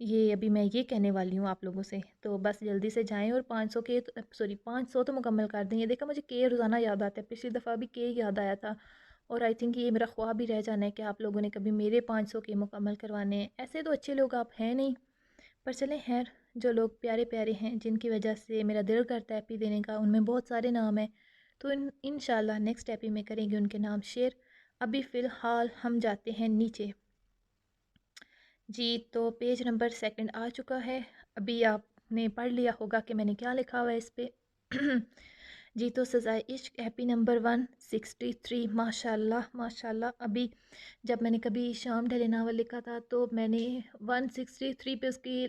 یہ ابھی میں یہ کہنے والی ہوں آپ لوگوں سے، تو بس جلدی سے جائیں اور 500 کے سوری 500 تو مکمل کر دیں۔ یہ دیکھا مجھے کے روزانہ یاد آتا ہے، پچھلی دفعہ بھی کے یاد آیا تھا، اور آئی تھنک یہ میرا خواب ہی رہ جانا ہے کہ آپ لوگوں نے کبھی میرے 500 کے مکمل کروانے ہیں۔ ایسے تو اچھے لوگ آپ ہیں نہیں، پر چلیں خیر، جو لوگ پیارے پیارے ہیں جن کی وجہ سے میرا دل کرتا ہے ایپی دینے کا، ان میں بہت سارے نام ہیں، تو انشاءاللہ نیکسٹ ایپی میں کریں گے ان کے نام شیئر۔ ابھی فی الحال ہم جاتے ہیں نیچے جی، تو پیج نمبر 2 آ چکا ہے۔ ابھی آپ نے پڑھ لیا ہوگا کہ میں نے کیا لکھا ہوا ہے اس پہ۔ جی، تو سزائے عشق ایپی نمبر 163، ماشاء اللہ ماشاء اللہ۔ ابھی جب میں نے کبھی شام ڈھلے ناول لکھا تھا تو میں نے 163 پہ اس کی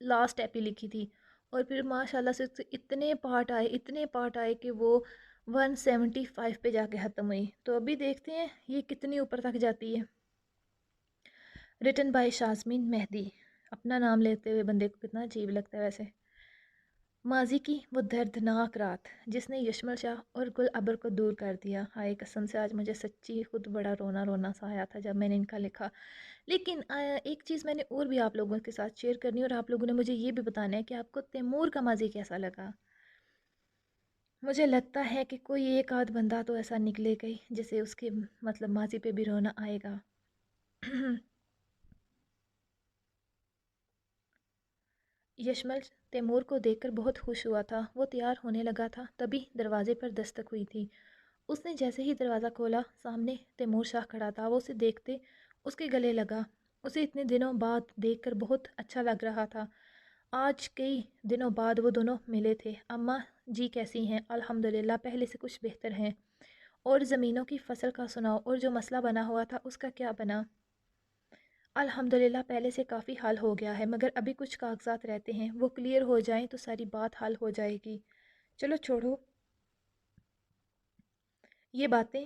لاسٹ ایپی لکھی تھی، اور پھر ماشاء اللہ سے اتنے پارٹ آئے کہ وہ 175 پہ جا کے ختم ہوئی۔ تو ابھی دیکھتے ہیں یہ کتنی اوپر تک جاتی ہے۔ ریٹن بائی شازمین مہدی، اپنا نام لیتے ہوئے بندے کو کتنا عجیب لگتا ہے ویسے۔ ماضی کی وہ دردناک رات جس نے یشمل شاہ اور گل ابر کو دور کر دیا، ہائے قسم سے آج مجھے سچی خود بڑا رونا رونا سا آیا تھا جب میں نے ان کا لکھا۔ لیکن ایک چیز میں نے اور بھی آپ لوگوں کے ساتھ شیئر کرنی ہے، اور آپ لوگوں نے مجھے یہ بھی بتانا ہے کہ آپ کو تیمور کا ماضی کیسا لگا۔ مجھے لگتا ہے کہ کوئی ایک آدھ بندہ تو ایسا نکلے گئی جسے اس کے مطلب ماضی پہ بھی رونا آئے گا۔ یشمل تیمور کو دیکھ کر بہت خوش ہوا تھا، وہ تیار ہونے لگا تھا، تبھی دروازے پر دستک ہوئی تھی۔ اس نے جیسے ہی دروازہ کھولا، سامنے تیمور شاہ کھڑا تھا۔ وہ اسے دیکھتے اس کے گلے لگا، اسے اتنے دنوں بعد دیکھ کر بہت اچھا لگ رہا تھا۔ آج کئی دنوں بعد وہ دونوں ملے تھے۔ اماں جی کیسی ہیں؟ الحمدللہ پہلے سے کچھ بہتر ہیں۔ اور زمینوں کی فصل کا سناؤ، اور جو مسئلہ بنا ہوا تھا اس کا کیا بنا؟ الحمدللہ پہلے سے کافی حل ہو گیا ہے، مگر ابھی کچھ کاغذات رہتے ہیں، وہ کلیئر ہو جائیں تو ساری بات حل ہو جائے گی۔ چلو چھوڑو یہ باتیں،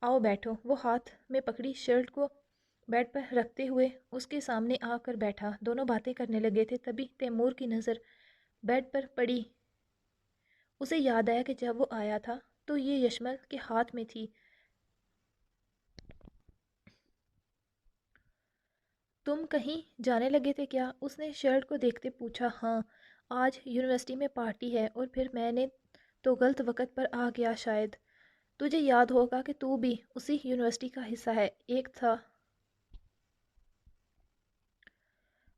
آؤ بیٹھو۔ وہ ہاتھ میں پکڑی شرٹ کو بیڈ پر رکھتے ہوئے اس کے سامنے آ کر بیٹھا۔ دونوں باتیں کرنے لگے تھے، تبھی تیمور کی نظر بیڈ پر پڑی۔ اسے یاد آیا کہ جب وہ آیا تھا تو یہ یشمل کے ہاتھ میں تھی۔ تم کہیں جانے لگے تھے کیا؟ اس نے شرٹ کو دیکھتے پوچھا۔ ہاں، آج یونیورسٹی میں پارٹی ہے، اور پھر میں نے تو غلط وقت پر آ گیا شاید۔ تجھے یاد ہوگا کہ تو بھی اسی یونیورسٹی کا حصہ ہے۔ ایک تھا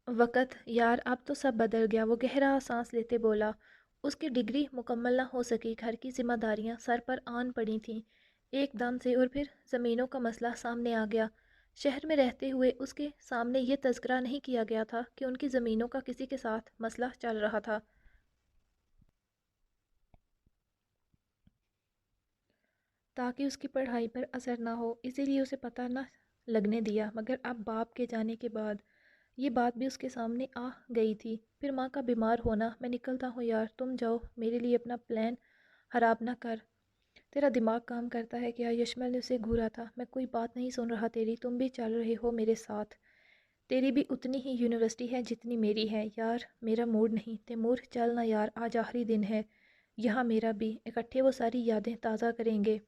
وقت یار، اب تو سب بدل گیا۔ وہ گہرا سانس لیتے بولا۔ اس کی ڈگری مکمل نہ ہو سکی، گھر کی ذمہ داریاں سر پر آن پڑی تھیں ایک دم سے، اور پھر زمینوں کا مسئلہ سامنے آ گیا۔ شہر میں رہتے ہوئے اس کے سامنے یہ تذکرہ نہیں کیا گیا تھا کہ ان کی زمینوں کا کسی کے ساتھ مسئلہ چل رہا تھا۔ تاکہ اس کی پڑھائی پر اثر نہ ہو، اسی لیے اسے پتہ نہ لگنے دیا، مگر اب باپ کے جانے کے بعد یہ بات بھی اس کے سامنے آ گئی تھی۔ پھر ماں کا بیمار ہونا۔ میں نکلتا ہوں یار، تم جاؤ، میرے لیے اپنا پلان خراب نہ کر۔ تیرا دماغ کام کرتا ہے کیا؟ یشمل نے اسے گھورا تھا۔ میں کوئی بات نہیں سن رہا تیری، تم بھی چل رہے ہو میرے ساتھ۔ تیری بھی اتنی ہی یونیورسٹی ہے جتنی میری ہے یار، میرا موڈ نہیں۔ تیمور چل نہ یار، آج آخری دن ہے یہاں میرا بھی، اکٹھے وہ ساری یادیں تازہ کریں گے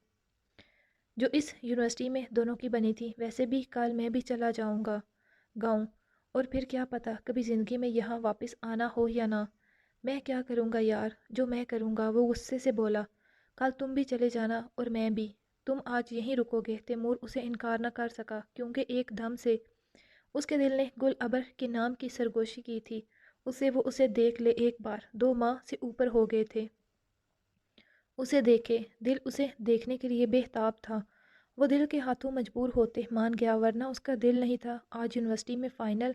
جو اس یونیورسٹی میں دونوں کی بنی تھی۔ ویسے بھی کل میں بھی چلا جاؤں گا گاؤں، اور پھر کیا پتہ کبھی زندگی میں یہاں واپس آنا ہو یا نہ۔ میں کیا کروں گا یار جو میں کروں گا، وہ غصے سے بولا۔ کل تم بھی چلے جانا اور میں بھی۔ تم آج یہیں رکو گے؟ تیمور اسے انکار نہ کر سکا، کیونکہ ایک دم سے اس کے دل نے گل ابر کے نام کی سرگوشی کی تھی۔ اسے دیکھ لے ایک بار، 2 ماہ سے اوپر ہو گئے تھے اسے دیکھے۔ دل اسے دیکھنے کے لیے بے تاب تھا۔ وہ دل کے ہاتھوں مجبور ہوتے مان گیا، ورنہ اس کا دل نہیں تھا۔ آج یونیورسٹی میں فائنل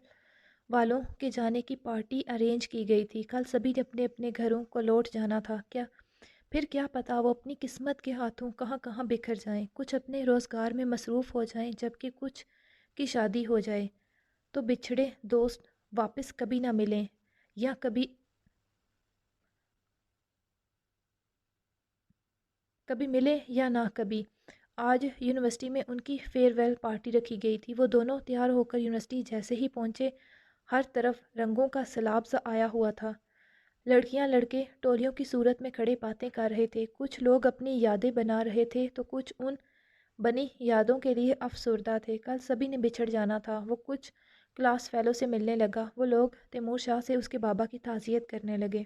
والوں کے جانے کی پارٹی ارینج کی گئی تھی، کل سبھی نے اپنے اپنے گھروں کو لوٹ جانا تھا۔ پھر کیا پتا وہ اپنی قسمت کے ہاتھوں کہاں کہاں بکھر جائیں، کچھ اپنے روزگار میں مصروف ہو جائیں، جبکہ کچھ کی شادی ہو جائے، تو بچھڑے دوست واپس کبھی نہ ملیں، یا کبھی ملے یا نہ کبھی۔ آج یونیورسٹی میں ان کی فیئر ویل پارٹی رکھی گئی تھی۔ وہ دونوں تیار ہو کر یونیورسٹی جیسے ہی پہنچے، ہر طرف رنگوں کا سیلاب سا آیا ہوا تھا۔ لڑکیاں لڑکے ٹولیوں کی صورت میں کھڑے باتیں کر رہے تھے، کچھ لوگ اپنی یادیں بنا رہے تھے تو کچھ ان بنی یادوں کے لیے افسردہ تھے۔ کل سبھی نے بچھڑ جانا تھا، وہ کچھ کلاس فیلو سے ملنے لگا۔ وہ لوگ تیمور شاہ سے اس کے بابا کی تعزیت کرنے لگے۔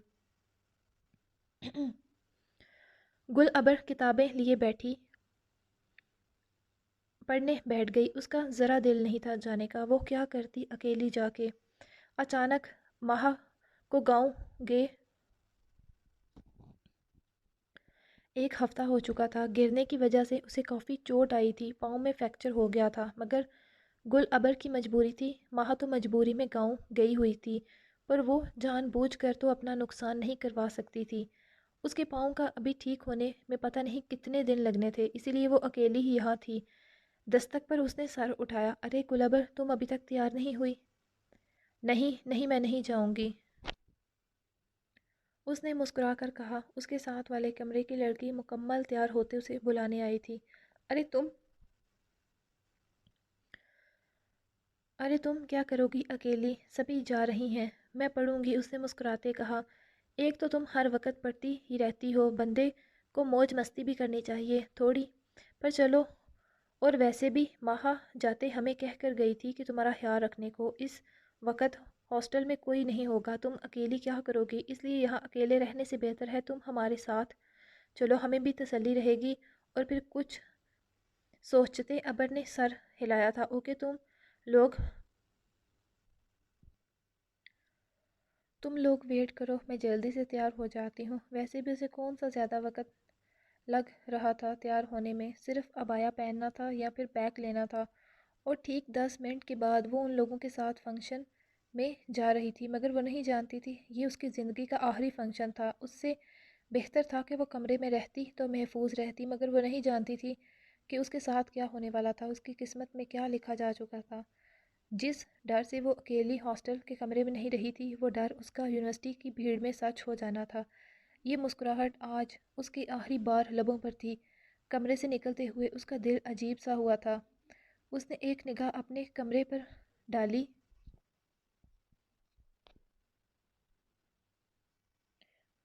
گل ابر کتابیں لیے پڑھنے بیٹھ گئی۔ اس کا ذرا دل نہیں تھا جانے کا۔ وہ کیا کرتی اکیلی جا کے؟ اچانک ماہا کو گاؤں گئے 1 ہفتہ ہو چکا تھا۔ گرنے کی وجہ سے اسے کافی چوٹ آئی تھی، پاؤں میں فریکچر ہو گیا تھا، مگر گل ابر کی مجبوری تھی۔ ماہا تو مجبوری میں گاؤں گئی ہوئی تھی، پر وہ جان بوجھ کر تو اپنا نقصان نہیں کروا سکتی تھی۔ اس کے پاؤں کا ابھی ٹھیک ہونے میں پتہ نہیں کتنے دن لگنے تھے، اسی لیے وہ اکیلی ہی یہاں تھی۔ دستک پر اس نے سر اٹھایا۔ ارے گل ابر، تم ابھی تک تیار نہیں ہوئی؟ نہیں نہیں، میں نہیں جاؤں گی، اس نے مسکرا کر کہا۔ اس کے ساتھ والے کمرے کی لڑکی مکمل تیار ہوتے اسے بلانے آئی تھی۔ ارے تم کیا کرو گی اکیلی؟ سبھی جا رہی ہیں۔ میں پڑھوں گی، اس نے مسکراتے کہا۔ ایک تو تم ہر وقت پڑھتی ہی رہتی ہو، بندے کو موج مستی بھی کرنی چاہیے تھوڑی، پر چلو۔ اور ویسے بھی ماہا جاتے ہمیں کہہ کر گئی تھی کہ تمہارا خیال رکھنے کو۔ اس وقت ہاسٹل میں کوئی نہیں ہوگا، تم اکیلی کیا کرو گی؟ اس لیے یہاں اکیلے رہنے سے بہتر ہے تم ہمارے ساتھ چلو، ہمیں بھی تسلی رہے گی۔ اور پھر کچھ سوچتے ابر نے سر ہلایا تھا۔ اوکے، تم لوگ ویٹ کرو، میں جلدی سے تیار ہو جاتی ہوں۔ ویسے بھی اسے کون سا زیادہ وقت لگ رہا تھا تیار ہونے میں، صرف عبایا پہننا تھا یا پھر بیگ لینا تھا، اور ٹھیک 10 منٹ کے بعد وہ ان لوگوں کے ساتھ فنکشن میں جا رہی تھی، مگر وہ نہیں جانتی تھی یہ اس کی زندگی کا آخری فنکشن تھا۔ اس سے بہتر تھا کہ وہ کمرے میں رہتی تو محفوظ رہتی، مگر وہ نہیں جانتی تھی کہ اس کے ساتھ کیا ہونے والا تھا، اس کی قسمت میں کیا لکھا جا چکا تھا۔ جس ڈر سے وہ اکیلی ہاسٹل کے کمرے میں نہیں رہی تھی، وہ ڈر اس کا یونیورسٹی کی بھیڑ میں سچ ہو جانا تھا۔ یہ مسکراہٹ آج اس کی آخری بار لبوں پر تھی۔ کمرے سے نکلتے ہوئے اس کا دل عجیب سا ہوا تھا۔ اس نے ایک نگاہ اپنے کمرے پر ڈالی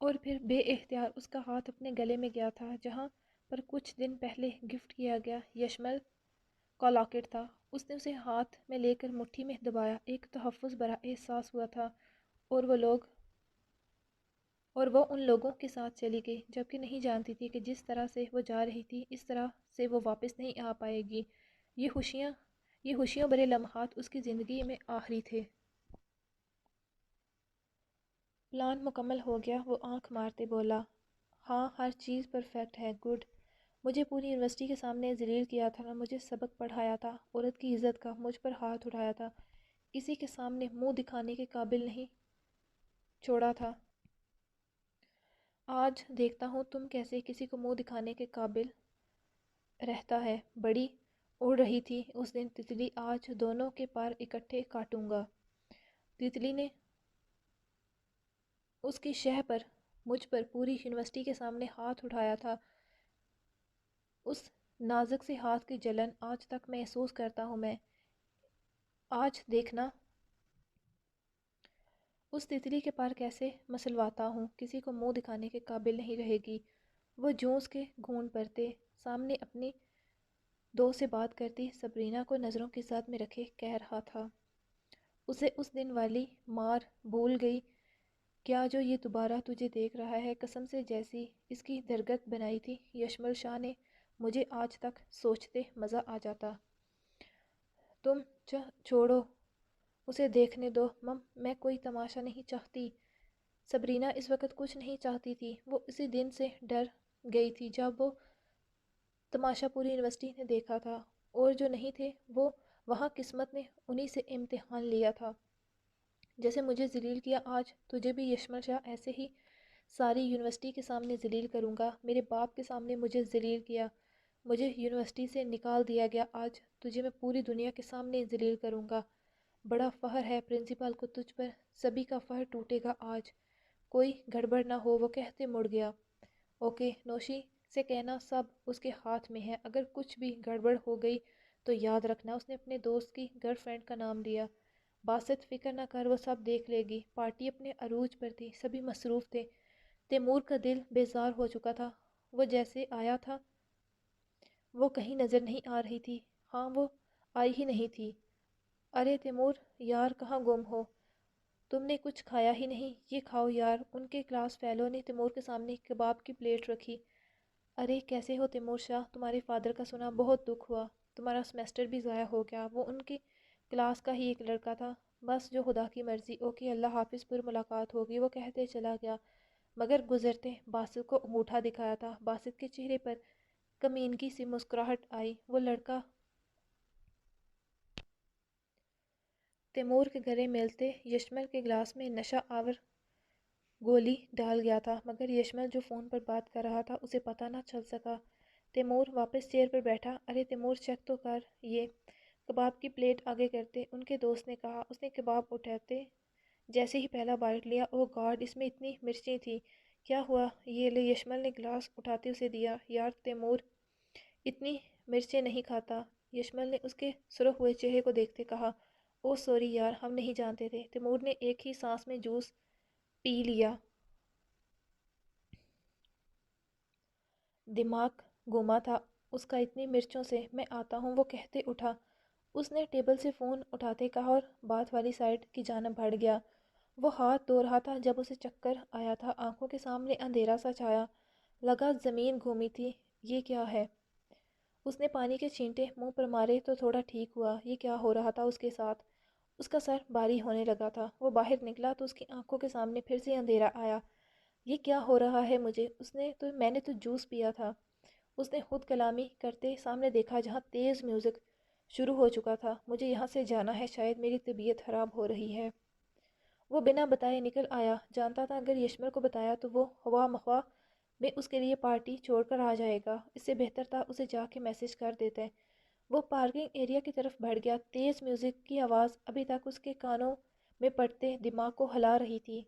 اور پھر بے اختیار اس کا ہاتھ اپنے گلے میں گیا تھا، جہاں پر کچھ دن پہلے گفٹ کیا گیا یشمل کا لاکٹ تھا۔ اس نے اسے ہاتھ میں لے کر مٹھی میں دبایا۔ ایک تحفظ بھرا احساس ہوا تھا، اور وہ ان لوگوں کے ساتھ چلی گئی، جبکہ نہیں جانتی تھی کہ جس طرح سے وہ جا رہی تھی اس طرح سے وہ واپس نہیں آ پائے گی۔ یہ خوشیوں بھرے لمحات اس کی زندگی میں آخری تھے۔ پلان مکمل ہو گیا، وہ آنکھ مارتے بولا۔ ہاں، ہر چیز پرفیکٹ ہے، گڈ۔ مجھے پوری یونیورسٹی کے سامنے ذلیل کیا تھا، مجھے سبق پڑھایا تھا، عورت کی عزت کا، مجھ پر ہاتھ اٹھایا تھا، کسی کے سامنے منہ دکھانے کے قابل نہیں چھوڑا تھا۔ آج دیکھتا ہوں تم کیسے کسی کو منہ دکھانے کے قابل رہتا ہے۔ بڑی اڑ رہی تھی اس دن تتلی، آج دونوں کے پر اکٹھے کاٹوں گا۔ تتلی نے اس کی شہ پر مجھ پر پوری یونیورسٹی کے سامنے ہاتھ اٹھایا تھا۔ اس نازک سے ہاتھ کی جلن آج تک محسوس کرتا ہوں میں۔ آج دیکھنا اس تتلی کے پر کیسے مسلواتا ہوں، کسی کو منہ دکھانے کے قابل نہیں رہے گی۔ وہ جونس کے گھونٹ بھرتے سامنے اپنی دوست سے بات کرتی سبرینا کو نظروں کی زد میں رکھے کہہ رہا تھا۔ اسے اس دن والی مار بھول گئی کیا جو یہ دوبارہ تجھے دیکھ رہا ہے، قسم سے جیسی اس کی درگت بنائی تھی یشمل شاہ نے، مجھے آج تک سوچتے مزہ آ جاتا۔ تم چھوڑو اسے دیکھنے دو مم، میں کوئی تماشا نہیں چاہتی۔ سبرینا اس وقت کچھ نہیں چاہتی تھی، وہ اسی دن سے ڈر گئی تھی جب وہ تماشا پوری یونیورسٹی نے دیکھا تھا، اور جو نہیں تھے وہ وہاں قسمت نے انہی سے امتحان لیا تھا۔ جیسے مجھے ذلیل کیا، آج تجھے بھی یشمل شاہ ایسے ہی ساری یونیورسٹی کے سامنے ذلیل کروں گا۔ میرے باپ کے سامنے مجھے ذلیل کیا، مجھے یونیورسٹی سے نکال دیا گیا، آج تجھے میں پوری دنیا کے سامنے ذلیل کروں گا۔ بڑا فخر ہے پرنسپل کو تجھ پر، سبھی کا فخر ٹوٹے گا آج۔ کوئی گڑبڑ نہ ہو، وہ کہتے مڑ گیا۔ اوکے، نوشی سے کہنا سب اس کے ہاتھ میں ہے، اگر کچھ بھی گڑبڑ ہو گئی تو یاد رکھنا۔ اس نے اپنے دوست کی گرل فرینڈ کا نام لیا۔ باسط فکر نہ کر، وہ سب دیکھ لے گی۔ پارٹی اپنے عروج پر تھی، سبھی مصروف تھے۔ تیمور کا دل بیزار ہو چکا تھا، وہ جیسے آیا تھا وہ کہیں نظر نہیں آ رہی تھی۔ ہاں، وہ آئی ہی نہیں تھی۔ ارے تیمور یار کہاں گم ہو؟ تم نے کچھ کھایا ہی نہیں، یہ کھاؤ یار۔ ان کے کلاس فیلو نے تیمور کے سامنے کباب کی پلیٹ رکھی۔ ارے کیسے ہو تیمور شاہ؟ تمہارے فادر کا سنا، بہت دکھ ہوا۔ تمہارا سمیسٹر بھی ضائع ہو گیا۔ وہ ان کی کلاس کا ہی ایک لڑکا تھا۔ بس جو خدا کی مرضی، اوکے اللہ حافظ، پھر ملاقات ہوگی، وہ کہتے چلا گیا۔ مگر گزرتے باسط کو انگوٹھا دکھایا تھا۔ باسط کے چہرے پر کمینگی سی مسکراہٹ آئی۔ وہ لڑکا تیمور کے گلے ملتے یشمل کے گلاس میں نشہ آور گولی ڈال گیا تھا، مگر یشمل جو فون پر بات کر رہا تھا اسے پتہ نہ چل سکا۔ تیمور واپس چیئر پر بیٹھا۔ ارے تیمور چیک تو کر یہ۔ کباب کی پلیٹ آگے کرتے ان کے دوست نے کہا۔ اس نے کباب اٹھاتے جیسے ہی پہلا بائٹ لیا، اوہ گاڈ، اس میں اتنی مرچیں تھیں۔ کیا ہوا؟ یہ لے۔ یشمل نے گلاس اٹھاتے اسے دیا۔ یار تیمور اتنی مرچیں نہیں کھاتا۔ یشمل نے اس کے سرخ ہوئے چہرے کو دیکھتے کہا۔ اوہ سوری یار، ہم نہیں جانتے تھے۔ تیمور نے ایک ہی سانس میں جوس پی لیا۔ دماغ گما تھا اس کا اتنی مرچوں سے۔ میں آتا ہوں، وہ کہتے اٹھا۔ اس نے ٹیبل سے فون اٹھاتے کہا اور بات والی سائڈ کی جانب بڑھ گیا۔ وہ ہاتھ دھو رہا تھا جب اسے چکر آیا تھا۔ آنکھوں کے سامنے اندھیرا سا چھایا، لگا زمین گھومی تھی۔ یہ کیا ہے؟ اس نے پانی کے چھینٹے منہ پر مارے تو تھوڑا ٹھیک ہوا۔ یہ کیا ہو رہا تھا اس کے ساتھ؟ اس کا سر بھاری ہونے لگا تھا۔ وہ باہر نکلا تو اس کی آنکھوں کے سامنے پھر سے اندھیرا آیا۔ یہ کیا ہو رہا ہے مجھے؟ میں نے تو جوس پیا تھا۔ اس نے خود کلامی کرتے سامنے دیکھا جہاں تیز میوزک شروع ہو چکا تھا۔ مجھے یہاں سے جانا ہے، شاید میری طبیعت خراب ہو رہی ہے۔ وہ بنا بتائے نکل آیا۔ جانتا تھا اگر یشمل کو بتایا تو وہ خواہ مخواہ میں اس کے لیے پارٹی چھوڑ کر آ جائے گا۔ اس سے بہتر تھا اسے جا کے میسج کر دیتے۔ وہ پارکنگ ایریا کی طرف بڑھ گیا۔ تیز میوزک کی آواز ابھی تک اس کے کانوں میں پڑتے دماغ کو ہلا رہی تھی۔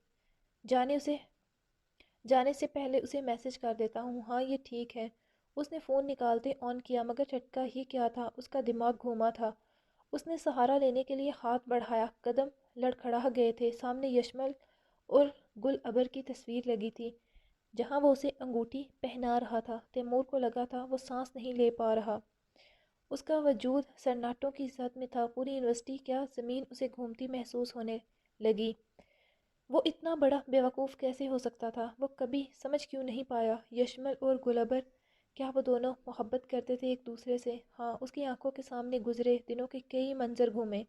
جانے سے پہلے اسے میسج کر دیتا ہوں۔ ہاں یہ ٹھیک ہے۔ اس نے فون نکالتے آن کیا، مگر جھٹکا ہی کیا تھا، اس کا دماغ گھوما تھا۔ اس نے سہارا لینے کے لیے ہاتھ بڑھایا، قدم لڑکھڑا گئے تھے۔ سامنے یشمل اور گل ابر کی تصویر لگی تھی جہاں وہ اسے انگوٹھی پہنا رہا تھا۔ تیمور کو لگا تھا وہ سانس نہیں لے پا رہا۔ اس کا وجود سناٹوں کی زد میں تھا۔ پوری یونیورسٹی کیا زمین اسے گھومتی محسوس ہونے لگی۔ وہ اتنا بڑا بیوقوف کیسے ہو سکتا تھا؟ وہ کبھی سمجھ کیوں نہیں پایا؟ یشمل اور گلابر، کیا وہ دونوں محبت کرتے تھے ایک دوسرے سے؟ ہاں، اس کی آنکھوں کے سامنے گزرے دنوں کے کئی منظر گھومے۔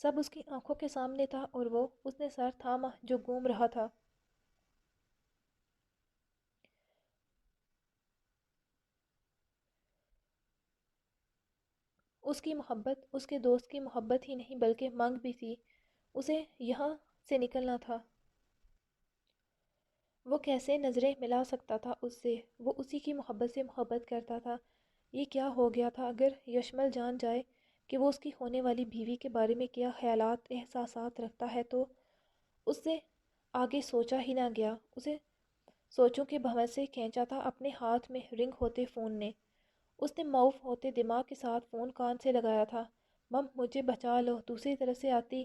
سب اس کی آنکھوں کے سامنے تھا اور اس نے سر تھاما جو گھوم رہا تھا۔ اس کی محبت اس کے دوست کی محبت ہی نہیں بلکہ منگ بھی تھی۔ اسے یہاں سے نکلنا تھا۔ وہ کیسے نظریں ملا سکتا تھا اس سے؟ وہ اسی کی محبت سے محبت کرتا تھا۔ یہ کیا ہو گیا تھا؟ اگر یشمل جان جائے کہ وہ اس کی ہونے والی بیوی کے بارے میں کیا خیالات احساسات رکھتا ہے تو؟ اس سے آگے سوچا ہی نہ گیا۔ اسے سوچوں کے بھنور سے کھینچا تھا اپنے ہاتھ میں رنگ ہوتے فون نے۔ اس نے معاف ہوتے دماغ کے ساتھ فون کان سے لگایا تھا۔ مم مجھے بچا لو، دوسری طرف سے آتی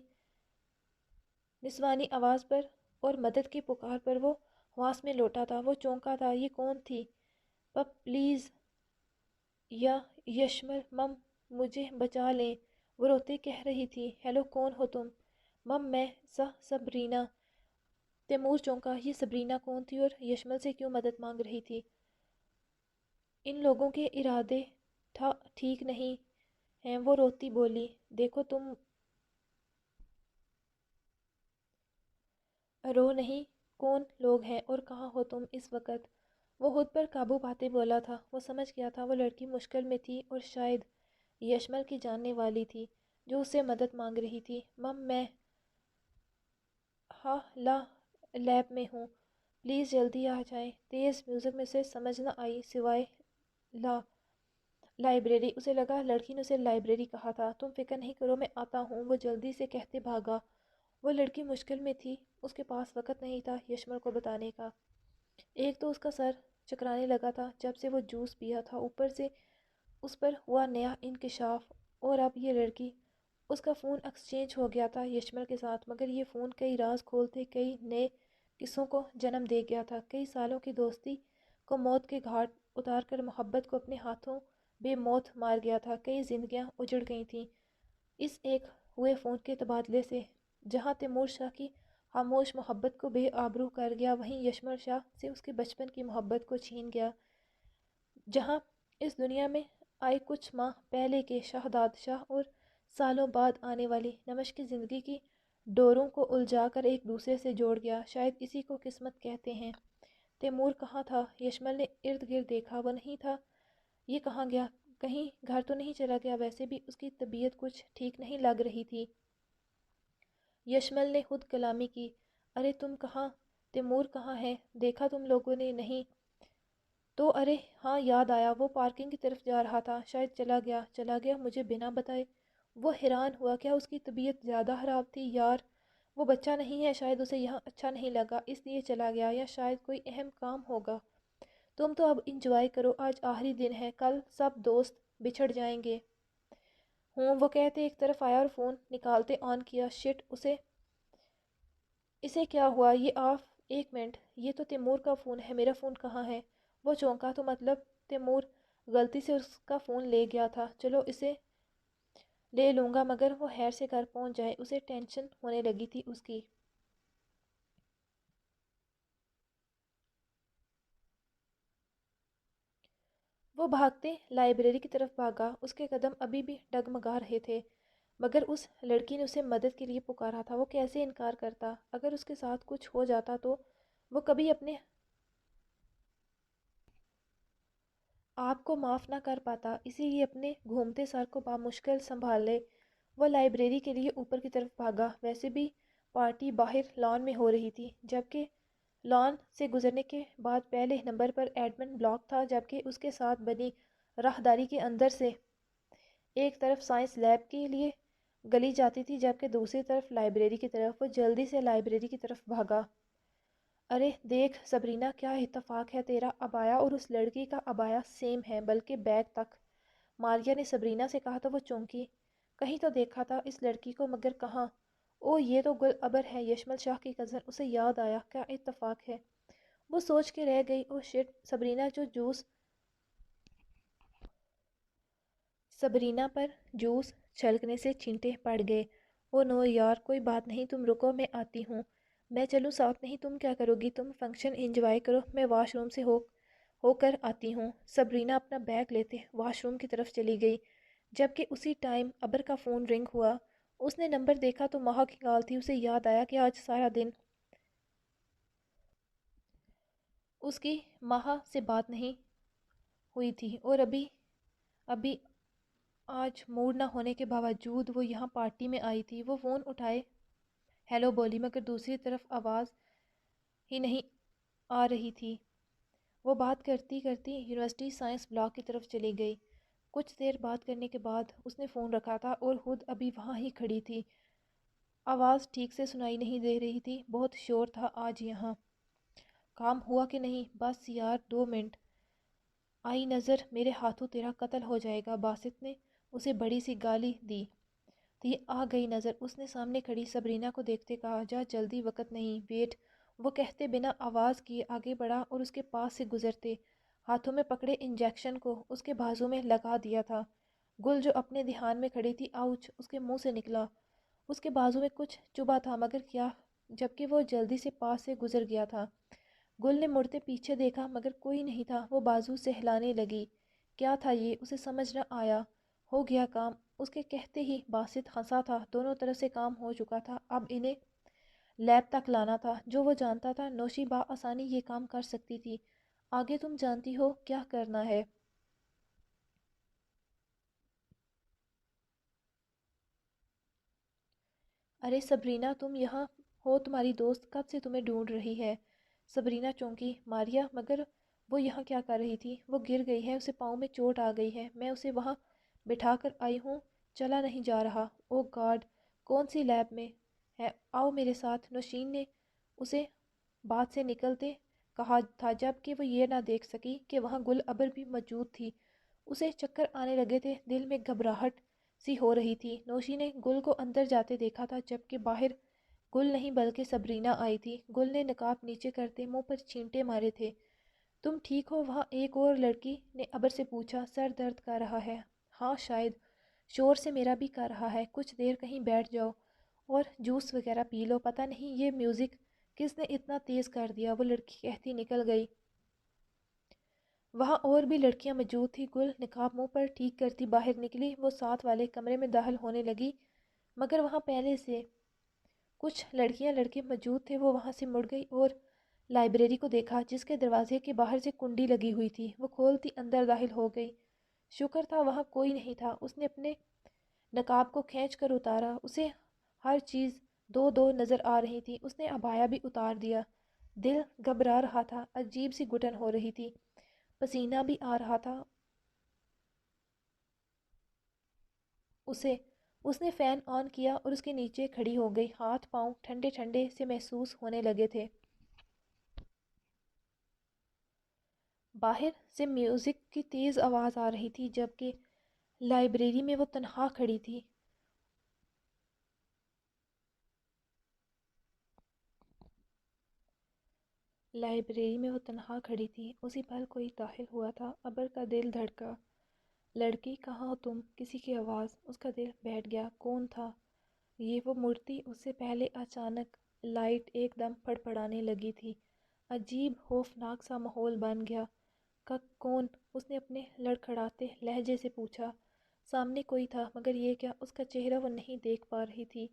نسوانی آواز پر اور مدد کی پکار پر وہ حواس میں لوٹا تھا۔ وہ چونکا تھا۔ یہ کون تھی؟ پپ پلیز یا یشمل، مم مجھے بچا لیں، وہ روتے کہہ رہی تھی۔ ہیلو، کون ہو تم؟ مم میں سبرینا۔ تیمور چونکا۔ یہ سبرینا کون تھی اور یشمل سے کیوں مدد مانگ رہی تھی؟ ان لوگوں کے ارادے ٹھیک نہیں ہیں، وہ روتی بولی۔ دیکھو تم رو نہیں، کون لوگ ہیں اور کہاں ہو تم اس وقت؟ وہ خود پر قابو پاتے بولا تھا۔ وہ سمجھ گیا تھا وہ لڑکی مشکل میں تھی اور شاید یشمل کی جاننے والی تھی جو اس سے مدد مانگ رہی تھی۔ مم میں لیب میں ہوں، پلیز جلدی آ جائیں۔ تیز میوزک میں سے سمجھ نہ آئی سوائے لائبریری۔ اسے لگا لڑکی نے اسے لائبریری کہا تھا۔ تم فکر نہیں کرو، میں آتا ہوں، وہ جلدی سے کہتے بھاگا۔ وہ لڑکی مشکل میں تھی، اس کے پاس وقت نہیں تھا یشمل کو بتانے کا۔ ایک تو اس کا سر چکرانے لگا تھا جب سے وہ جوس پیا تھا، اوپر سے اس پر ہوا نیا انکشاف، اور اب یہ لڑکی۔ اس کا فون ایکسچینج ہو گیا تھا یشمل کے ساتھ، مگر یہ فون کئی راز کھولتے، کئی نئے قصوں کو جنم دے گیا تھا۔ کئی سالوں کی دوستی کو موت کے گھاٹ اتار کر محبت کو اپنے ہاتھوں بے موت مار گیا تھا۔ کئی زندگیاں اجڑ گئی تھیں اس ایک ہوئے فون کے تبادلے سے۔ جہاں تیمور شاہ کی خاموش محبت کو بے آبرو کر گیا، وہیں یشمل شاہ سے اس کے بچپن کی محبت کو چھین گیا۔ جہاں اس دنیا میں آئے کچھ ماہ پہلے کے شہزاد شاہ اور سالوں بعد آنے والی نمش کی زندگی کی ڈوروں کو الجھا کر ایک دوسرے سے جوڑ گیا۔ شاید اسی کو قسمت کہتے ہیں۔ تیمور کہاں تھا؟ یشمل نے ارد گرد دیکھا، وہ نہیں تھا۔ یہ کہاں گیا؟ کہیں گھر تو نہیں چلا گیا؟ ویسے بھی اس کی طبیعت کچھ ٹھیک نہیں لگ رہی تھی۔ یشمل نے خود کلامی کی، ارے تم کہاں؟ تیمور کہاں ہے؟ دیکھا تم لوگوں نے نہیں تو؟ ارے ہاں یاد آیا، وہ پارکنگ کی طرف جا رہا تھا، شاید چلا گیا مجھے بنا بتائے۔ وہ حیران ہوا، کیا اس کی طبیعت زیادہ خراب تھی؟ یار وہ بچہ نہیں ہے، شاید اسے یہاں اچھا نہیں لگا اس لیے چلا گیا، یا شاید کوئی اہم کام ہوگا۔ تم تو اب انجوائے کرو، آج آخری دن ہے، کل سب دوست بچھڑ جائیں گے۔ وہ کہتے ایک طرف آیا اور فون نکالتے آن کیا۔ شٹ، اسے کیا ہوا؟ یہ آف، ایک منٹ، یہ تو تیمور کا فون ہے، میرا فون کہاں ہے؟ وہ چونکا، تو مطلب تیمور غلطی سے اس کا فون لے گیا تھا۔ چلو اسے لے لوں گا مگر وہ خیر سے گھر پہنچ جائے، اسے ٹینشن ہونے لگی تھی اس کی۔ وہ بھاگتے لائبریری کی طرف بھاگا، اس کے قدم ابھی بھی ڈگمگا رہے تھے، مگر اس لڑکی نے اسے مدد کے لیے پکارا تھا، وہ کیسے انکار کرتا؟ اگر اس کے ساتھ کچھ ہو جاتا تو وہ کبھی اپنے آپ کو معاف نہ کر پاتا، اسی لیے اپنے گھومتے سر کو بامشکل سنبھال لے۔ وہ لائبریری کے لیے اوپر کی طرف بھاگا۔ ویسے بھی پارٹی باہر لان میں ہو رہی تھی، جبکہ لان سے گزرنے کے بعد پہلے نمبر پر ایڈمن بلاک تھا، جبکہ اس کے ساتھ بنی راہداری کے اندر سے ایک طرف سائنس لیب کے لیے گلی جاتی تھی، جبکہ دوسری طرف لائبریری کی طرف۔ وہ جلدی سے لائبریری کی طرف بھاگا۔ ارے دیکھ سبرینا، کیا اتفاق ہے، تیرا عبایا اور اس لڑکی کا عبایا سیم ہے، بلکہ بیگ تک، ماریا نے سبرینا سے کہا تو وہ چونکی۔ کہیں تو دیکھا تھا اس لڑکی کو، مگر کہاں؟ او یہ تو گل ابر ہے، یشمل شاہ کی کزن، اسے یاد آیا، کیا اتفاق ہے؟ وہ سوچ کے رہ گئی۔ او شٹ، سبرینا پر جوس چھلکنے سے چھینٹے پڑ گئے۔ او نو یار، کوئی بات نہیں، تم رکو، میں آتی ہوں۔ میں چلوں ساتھ؟ نہیں، تم کیا کرو گی؟ تم فنکشن انجوائے کرو، میں واش روم سے ہو کر آتی ہوں۔ سبرینا اپنا بیگ لیتے واش روم کی طرف چلی گئی، جبکہ اسی ٹائم ابر کا فون رنگ ہوا۔ اس نے نمبر دیکھا تو ماہ کی کال تھی۔ اسے یاد آیا کہ آج سارا دن اس کی ماہ سے بات نہیں ہوئی تھی، اور ابھی آج موڈ نہ ہونے کے باوجود وہ یہاں پارٹی میں آئی تھی۔ وہ فون اٹھائے، ہیلو بولی، مگر دوسری طرف آواز ہی نہیں آ رہی تھی۔ وہ بات کرتی کرتی یونیورسٹی سائنس بلاک کی طرف چلی گئی۔ کچھ دیر بات کرنے کے بعد اس نے فون رکھا تھا اور خود ابھی وہاں ہی کھڑی تھی۔ آواز ٹھیک سے سنائی نہیں دے رہی تھی، بہت شور تھا آج یہاں۔ کام ہوا کہ نہیں؟ بس یار 2 منٹ، آئی نظر میرے ہاتھوں تیرا قتل ہو جائے گا، باسط نے اسے بڑی سی گالی دی تھی۔ آ گئی نظر، اس نے سامنے کھڑی سبرینا کو دیکھتے کہا، جا جلدی، وقت نہیں، ویٹ۔ وہ کہتے بنا آواز کیے آگے بڑھا اور اس کے پاس سے گزرتے ہاتھوں میں پکڑے انجیکشن کو اس کے بازو میں لگا دیا تھا۔ گل جو اپنے دھیان میں کھڑی تھی، آؤچ، اس کے منہ سے نکلا۔ اس کے بازو میں کچھ چبھا تھا، مگر کیا؟ جبکہ وہ جلدی سے پاس سے گزر گیا تھا۔ گل نے مڑتے پیچھے دیکھا، مگر کوئی نہیں تھا۔ وہ بازو سہلانے لگی۔ کیا تھا یہ؟ اسے سمجھ نہ آیا۔ ہو گیا کام، اس کے کہتے ہی باسط ہنسا تھا۔ دونوں طرف سے کام ہو چکا تھا، اب انہیں لیب تک لانا تھا۔ جو وہ جانتا تھا، نوشی بآسانی یہ کام کر سکتی تھی۔ آگے تم جانتی ہو کیا کرنا ہے۔ ارے سبرینا، تم یہاں ہو؟ تمہاری دوست کب سے تمہیں ڈھونڈ رہی ہے۔ سبرینا چونکی۔ ماریا، مگر وہ یہاں کیا کر رہی تھی؟ وہ گر گئی ہے، اسے پاؤں میں چوٹ آ گئی ہے، میں اسے وہاں بٹھا کر آئی ہوں، چلا نہیں جا رہا۔ او گاڈ، کون سی لیب میں ہے؟ آؤ میرے ساتھ، نوشین نے اسے بات سے نکلتے کہا تھا، جبکہ وہ یہ نہ دیکھ سکی کہ وہاں گل ابر بھی موجود تھی۔ اسے چکر آنے لگے تھے، دل میں گھبراہٹ سی ہو رہی تھی۔ نوشی نے گل کو اندر جاتے دیکھا تھا، جبکہ باہر گل نہیں بلکہ سبرینا آئی تھی۔ گل نے نقاب نیچے کرتے منہ پر چھینٹے مارے تھے۔ تم ٹھیک ہو وہاں؟ ایک اور لڑکی نے ابر سے پوچھا۔ سر درد کر رہا ہے۔ ہاں شاید، شور سے میرا بھی کر رہا ہے، کچھ دیر کہیں بیٹھ جاؤ اور جوس وغیرہ پی لو، پتہ نہیں یہ میوزک کس نے اتنا تیز کر دیا، وہ لڑکی کہتی نکل گئی۔ وہاں اور بھی لڑکیاں موجود تھیں۔ گل نقاب منہ پر ٹھیک کرتی باہر نکلی، وہ ساتھ والے کمرے میں داخل ہونے لگی، مگر وہاں پہلے سے کچھ لڑکیاں لڑکے موجود تھے۔ وہ وہاں سے مڑ گئی اور لائبریری کو دیکھا جس کے دروازے کے باہر سے کنڈی لگی ہوئی تھی، وہ کھولتی اندر داخل ہو گئی۔ شکر تھا وہاں کوئی نہیں تھا۔ اس نے اپنے نقاب کو کھینچ کر اتارا، اسے ہر چیز دو دو نظر آ رہی تھی۔ اس نے عبایا بھی اتار دیا، دل گھبرا رہا تھا، عجیب سی گھٹن ہو رہی تھی، پسینہ بھی آ رہا تھا اسے۔ اس نے فین آن کیا اور اس کے نیچے کھڑی ہو گئی، ہاتھ پاؤں ٹھنڈے ٹھنڈے سے محسوس ہونے لگے تھے۔ باہر سے میوزک کی تیز آواز آ رہی تھی، جبکہ لائبریری میں وہ تنہا کھڑی تھی۔ اسی پل کوئی داخل ہوا تھا۔ ابر کا دل دھڑکا۔ لڑکی کہاں ہو تم؟ کسی کی آواز۔ اس کا دل بیٹھ گیا۔ کون تھا یہ؟ وہ مڑتی اس سے پہلے اچانک لائٹ ایک دم پھڑپڑانے لگی تھی۔ عجیب خوفناک سا ماحول بن گیا۔ کون؟ اس نے اپنے لڑکھڑاتے لہجے سے پوچھا۔ سامنے کوئی تھا، مگر یہ کیا؟ اس کا چہرہ وہ نہیں دیکھ پا رہی تھی۔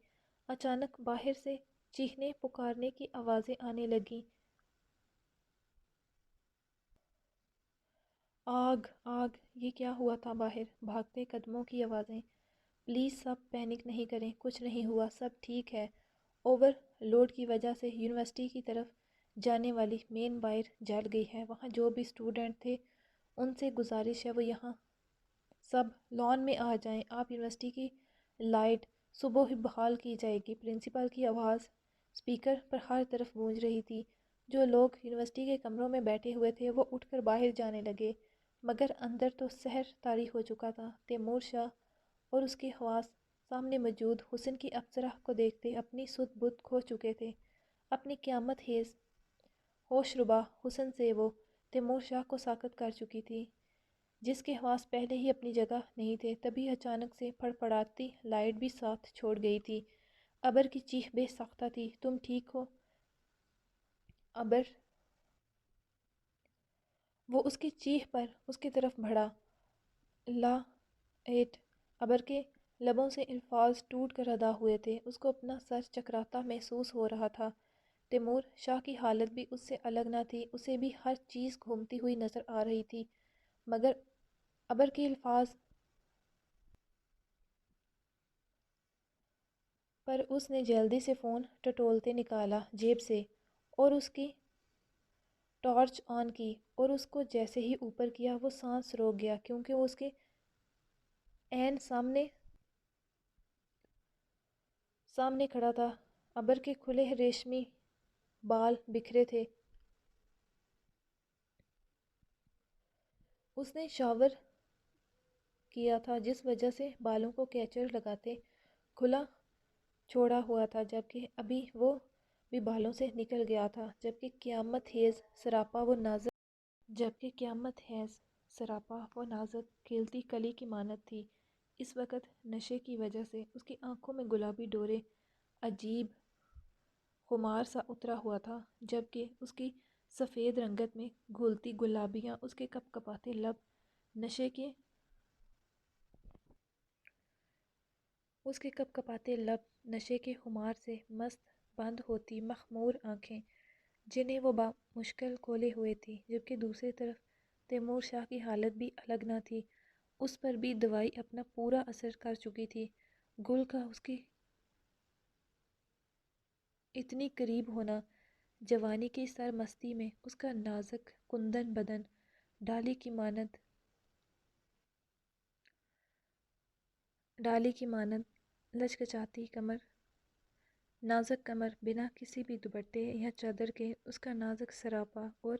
اچانک باہر سے چیخنے پکارنے کی آوازیں آنے لگیں۔ آگ آگ! یہ کیا ہوا تھا باہر؟ بھاگتے قدموں کی آوازیں۔ پلیز سب پینک نہیں کریں، کچھ نہیں ہوا، سب ٹھیک ہے۔ اوور لوڈ کی وجہ سے یونیورسٹی کی طرف جانے والی مین وائر جل گئی ہے۔ وہاں جو بھی اسٹوڈنٹ تھے ان سے گزارش ہے وہ یہاں سب لان میں آ جائیں۔ آپ یونیورسٹی کی لائٹ صبح ہی بحال کی جائے گی۔ پرنسپل کی آواز اسپیکر پر ہر طرف گونج رہی تھی۔ جو لوگ یونیورسٹی کے کمروں میں بیٹھے ہوئے تھے وہ اٹھ کر باہر جانے لگے، مگر اندر تو سحر طاری ہو چکا تھا۔ تیمور شاہ اور اس کے خواص سامنے موجود حسن کی اپسرا کو دیکھتے اپنی سدھ بدھ کھو چکے تھے۔ اپنی قیامت خیز ہوش ربا حسن سے وہ تیمور شاہ کو ساکت کر چکی تھی، جس کے حواس پہلے ہی اپنی جگہ نہیں تھے۔ تبھی اچانک سے پھڑپڑاتی لائٹ بھی ساتھ چھوڑ گئی تھی۔ ابر کی چیخ بے ساختہ تھی۔ تم ٹھیک ہو ابر؟ وہ اس کی چیخ پر اس کی طرف بڑھا۔ Law at! ابر کے لبوں سے الفاظ ٹوٹ کر ادا ہوئے تھے۔ اس کو اپنا سر چکراتا محسوس ہو رہا تھا۔ تیمور شاہ کی حالت بھی اس سے الگ نہ تھی، اسے بھی ہر چیز گھومتی ہوئی نظر آ رہی تھی، مگر ابر کے الفاظ پر اس نے جلدی سے فون ٹٹولتے نکالا جیب سے اور اس کی ٹارچ آن کی، اور اس کو جیسے ہی اوپر کیا وہ سانس روک گیا، کیونکہ وہ اس کے عین سامنے کھڑا تھا۔ ابر کے کھلے ریشمی بال بکھرے تھے۔ اس نے شاور کیا تھا جس وجہ سے بالوں کو کیچر لگاتے کھلا چھوڑا ہوا تھا، جبکہ ابھی وہ بھی بالوں سے نکل گیا تھا، جبکہ قیامت خیز سراپا وہ نازک کھیلتی کلی کی مانند تھی۔ اس وقت نشے کی وجہ سے اس کی آنکھوں میں گلابی ڈورے عجیب خمار سا اترا ہوا تھا، جبکہ اس کی سفید رنگت میں گھلتی گلابیاں اس کے کپ کپاتے لب نشے کے خمار سے مست بند ہوتی مخمور آنکھیں جنہیں وہ بامشکل کھولے ہوئے تھی، جبکہ دوسری طرف تیمور شاہ کی حالت بھی الگ نہ تھی۔ اس پر بھی دوائی اپنا پورا اثر کر چکی تھی۔ گل کا اس کی اتنی قریب ہونا، جوانی کی سرمستی میں اس کا نازک کندن بدن، ڈالی کی مانند لچکچاتی کمر، نازک کمر بنا کسی بھی دوپٹے یا چادر کے، اس کا نازک سراپا اور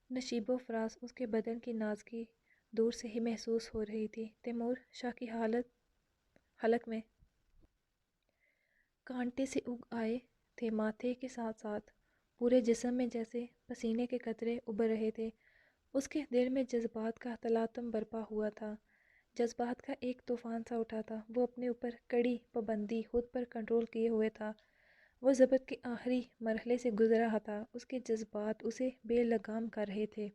نشیب و فراز اس کے بدن کی نازکی دور سے ہی محسوس ہو رہی تھی۔ تیمور شاہ کی حلق میں کانٹے سے اگ آئے تھے، ماتھے کے ساتھ ساتھ پورے جسم میں جیسے پسینے کے قطرے ابل رہے تھے۔ اس کے دل میں جذبات کا تلاطم برپا ہوا تھا، جذبات کا ایک طوفان سا اٹھا تھا۔ وہ اپنے اوپر کڑی پابندی خود پر کنٹرول کیے ہوئے تھا۔ وہ ضبط کے آخری مرحلے سے گزر رہا تھا۔ اس کے جذبات اسے بے لگام کر رہے تھے۔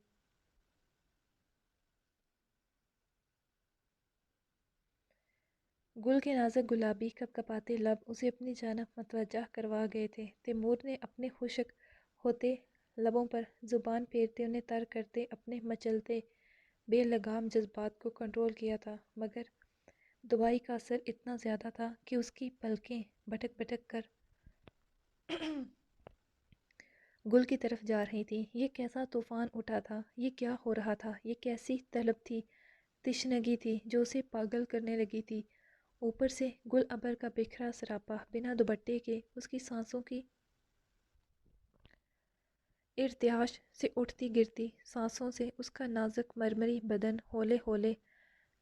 گل کے نازک گلابی کپکپاتے لب اسے اپنی جانب متوجہ کروا گئے تھے۔ تیمور نے اپنے خشک ہوتے لبوں پر زبان پھیرتے انہیں تر کرتے اپنے مچلتے بے لگام جذبات کو کنٹرول کیا تھا، مگر دوائی کا اثر اتنا زیادہ تھا کہ اس کی پلکیں بھٹک بھٹک کر گل کی طرف جا رہی تھی۔ یہ کیسا طوفان اٹھا تھا؟ یہ کیا ہو رہا تھا؟ یہ کیسی طلب تھی، تشنگی تھی جو اسے پاگل کرنے لگی تھی؟ اوپر سے گل ابر کا بکھرا سراپا بنا دوپٹے کے اس کی سانسوں کی ارتعاش سے اٹھتی گرتی سانسوں سے اس کا نازک مرمری بدن ہولے ہولے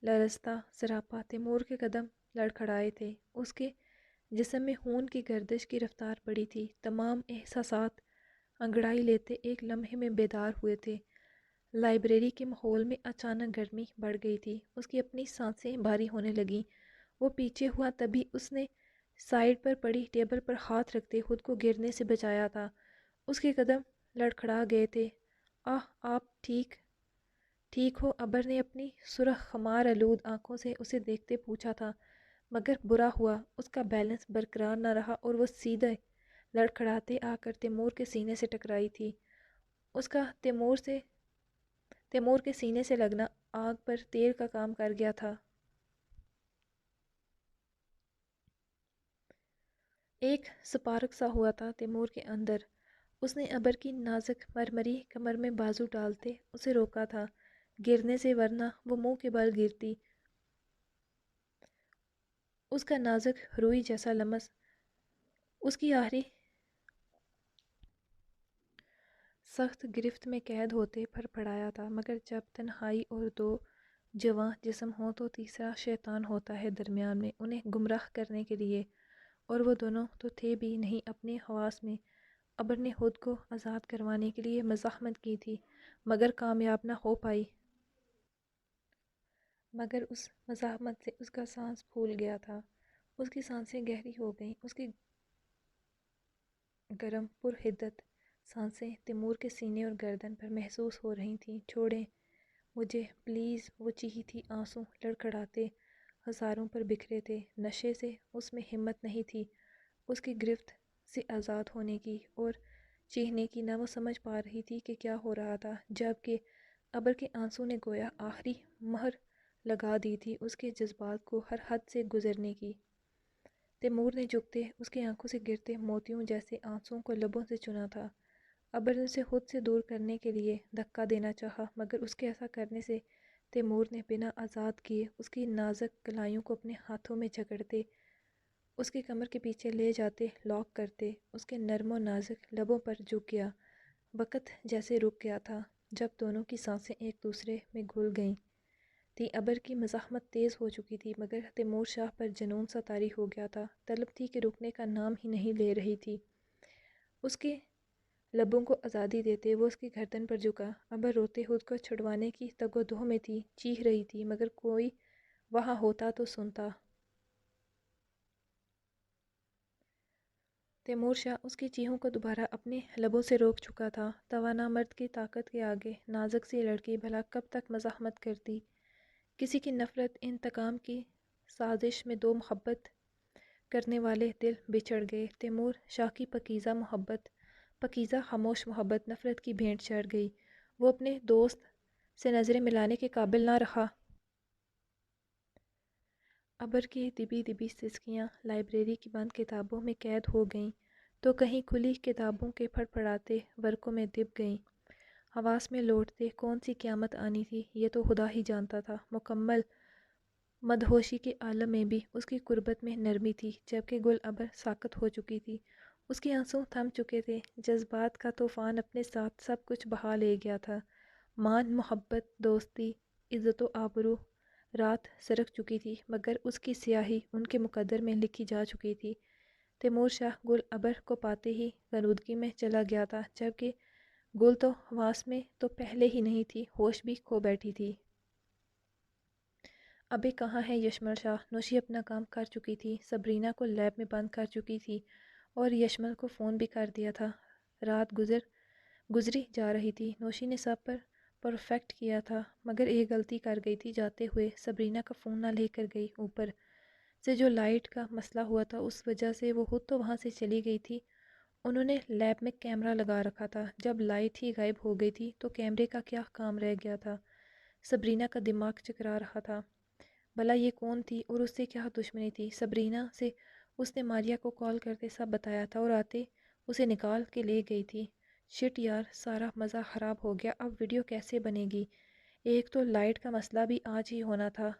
لرزتا سراپا۔ تیمور کے قدم لڑکھڑائے تھے۔ اس کے جسم میں خون کی گردش کی رفتار بڑھی تھی۔ تمام احساسات انگڑائی لیتے ایک لمحے میں بیدار ہوئے تھے۔ لائبریری کے ماحول میں اچانک گرمی بڑھ گئی تھی۔ اس کی اپنی سانسیں بھاری ہونے لگیں۔ وہ پیچھے ہوا، تبھی اس نے سائیڈ پر پڑی ٹیبل پر ہاتھ رکھتے خود کو گرنے سے بچایا تھا۔ اس کے قدم لڑکھڑا گئے تھے۔ آپ ٹھیک ہو؟ ابر نے اپنی سرخ خمار آلود آنکھوں سے اسے دیکھتے پوچھا تھا، مگر برا ہوا اس کا بیلنس برقرار نہ رہا اور وہ سیدھے لڑکھڑاتے آ کر تیمور کے سینے سے ٹکرائی تھی۔ اس کا تیمور کے سینے سے لگنا آگ پر تیل کا کام کر گیا تھا۔ ایک سپارک سا ہوا تھا تیمور کے اندر۔ اس نے ابر کی نازک مرمری کمر میں بازو ڈالتے اسے روکا تھا گرنے سے، ورنہ وہ منہ کے بل گرتی۔ اس کا نازک روئی جیسا لمس اس کی آخری سخت گرفت میں قید ہوتے پھڑ پڑایا تھا، مگر جب تنہائی اور دو جواں جسم ہوں تو تیسرا شیطان ہوتا ہے درمیان میں انہیں گمراہ کرنے کے لیے، اور وہ دونوں تو تھے بھی نہیں اپنے حواس میں۔ ابر نے خود کو آزاد کروانے کے لیے مزاحمت کی تھی، مگر کامیاب نہ ہو پائی۔ مگر اس مزاحمت سے اس کا سانس پھول گیا تھا۔ اس کی سانسیں گہری ہو گئیں۔ اس کی گرم پرحدت سانسیں تیمور کے سینے اور گردن پر محسوس ہو رہی تھیں۔ چھوڑیں مجھے پلیز، وہ چیخی تھی۔ آنسو لڑکھڑاتے ہزاروں پر بکھرے تھے۔ نشے سے اس میں ہمت نہیں تھی اس کی گرفت سے آزاد ہونے کی اور چیخنے کی۔ نہ وہ سمجھ پا رہی تھی کہ کیا ہو رہا تھا، جبکہ ابر کے آنسو نے گویا آخری مہر لگا دی تھی اس کے جذبات کو ہر حد سے گزرنے کی۔ تیمور نے جھکتے اس کی آنکھوں سے گرتے موتیوں جیسے آنسوؤں کو لبوں سے چنا تھا۔ ابر نے اسے خود سے دور کرنے کے لیے دھکا دینا چاہا، مگر اس کے ایسا کرنے سے تیمور نے بنا آزاد کیے اس کی نازک کلائیوں کو اپنے ہاتھوں میں جکڑتے اس کی کمر کے پیچھے لے جاتے لاک کرتے اس کے نرم و نازک لبوں پر جھک گیا۔ وقت جیسے رک گیا تھا جب دونوں کی سانسیں ایک دوسرے میں گھل گئی تھی۔ ابر کی مزاحمت تیز ہو چکی تھی، مگر تیمور شاہ پر جنون سا طاری ہو گیا تھا۔ طلب تھی کہ رکنے کا نام ہی نہیں لے رہی تھی۔ اس کے لبوں کو آزادی دیتے وہ اس کی گردن پر جھکا۔ ابر روتے خود کو چھڑوانے کی تگ و دو میں تھی، چیخ رہی تھی، مگر کوئی وہاں ہوتا تو سنتا۔ تیمور شاہ اس کی چیخوں کو دوبارہ اپنے لبوں سے روک چکا تھا۔ توانا مرد کی طاقت کے آگے نازک سی لڑکی بھلا کب تک مزاحمت کرتی؟ کسی کی نفرت انتقام کی سازش میں دو محبت کرنے والے دل بچھڑ گئے۔ تیمور شاہ کی پاکیزہ خاموش محبت نفرت کی بھینٹ چڑھ گئی۔ وہ اپنے دوست سے نظریں ملانے کے قابل نہ رہا۔ ابر کی دبی دبی سسکیاں لائبریری کی بند کتابوں میں قید ہو گئیں تو کہیں کھلی کتابوں کے پھڑ پڑاتے ورقوں میں دب گئیں۔ حواس میں لوٹتے کون سی قیامت آنی تھی یہ تو خدا ہی جانتا تھا۔ مکمل مدہوشی کے عالم میں بھی اس کی قربت میں نرمی تھی، جبکہ گل ابر ساکت ہو چکی تھی۔ اس کے آنسو تھم چکے تھے۔ جذبات کا طوفان اپنے ساتھ سب کچھ بہا لے گیا تھا۔ مان، محبت، دوستی، عزت و آبرو رات سرک چکی تھی، مگر اس کی سیاہی ان کے مقدر میں لکھی جا چکی تھی۔ تیمور شاہ گل ابر کو پاتے ہی غنودگی میں چلا گیا تھا، جبکہ گل تو حواس میں تو پہلے ہی نہیں تھی، ہوش بھی کھو بیٹھی تھی۔ ابھی کہاں ہے یشمل شاہ؟ نوشی اپنا کام کر چکی تھی، صبرینہ کو لیب میں بند کر چکی تھی اور یشمل کو فون بھی کر دیا تھا۔ رات گزری جا رہی تھی۔ نوشی نے سب پر پرفیکٹ کیا تھا، مگر ایک غلطی کر گئی تھی۔ جاتے ہوئے صبرینہ کا فون نہ لے کر گئی۔ اوپر سے جو لائٹ کا مسئلہ ہوا تھا اس وجہ سے وہ خود تو وہاں سے چلی گئی تھی۔ انہوں نے لیب میں کیمرہ لگا رکھا تھا، جب لائٹ ہی غائب ہو گئی تھی تو کیمرے کا کیا کام رہ گیا تھا؟ صبرینہ کا دماغ چکرا رہا تھا۔ بھلا یہ کون تھی اور اس سے کیا دشمنی تھی؟ صبرینہ سے اس نے ماریا کو کال کرتے سب بتایا تھا اور آتے اسے نکال کے لے گئی تھی۔ شٹ یار، سارا مزہ خراب ہو گیا۔ اب ویڈیو کیسے بنے گی؟ ایک تو لائٹ کا مسئلہ بھی آج ہی ہونا تھا،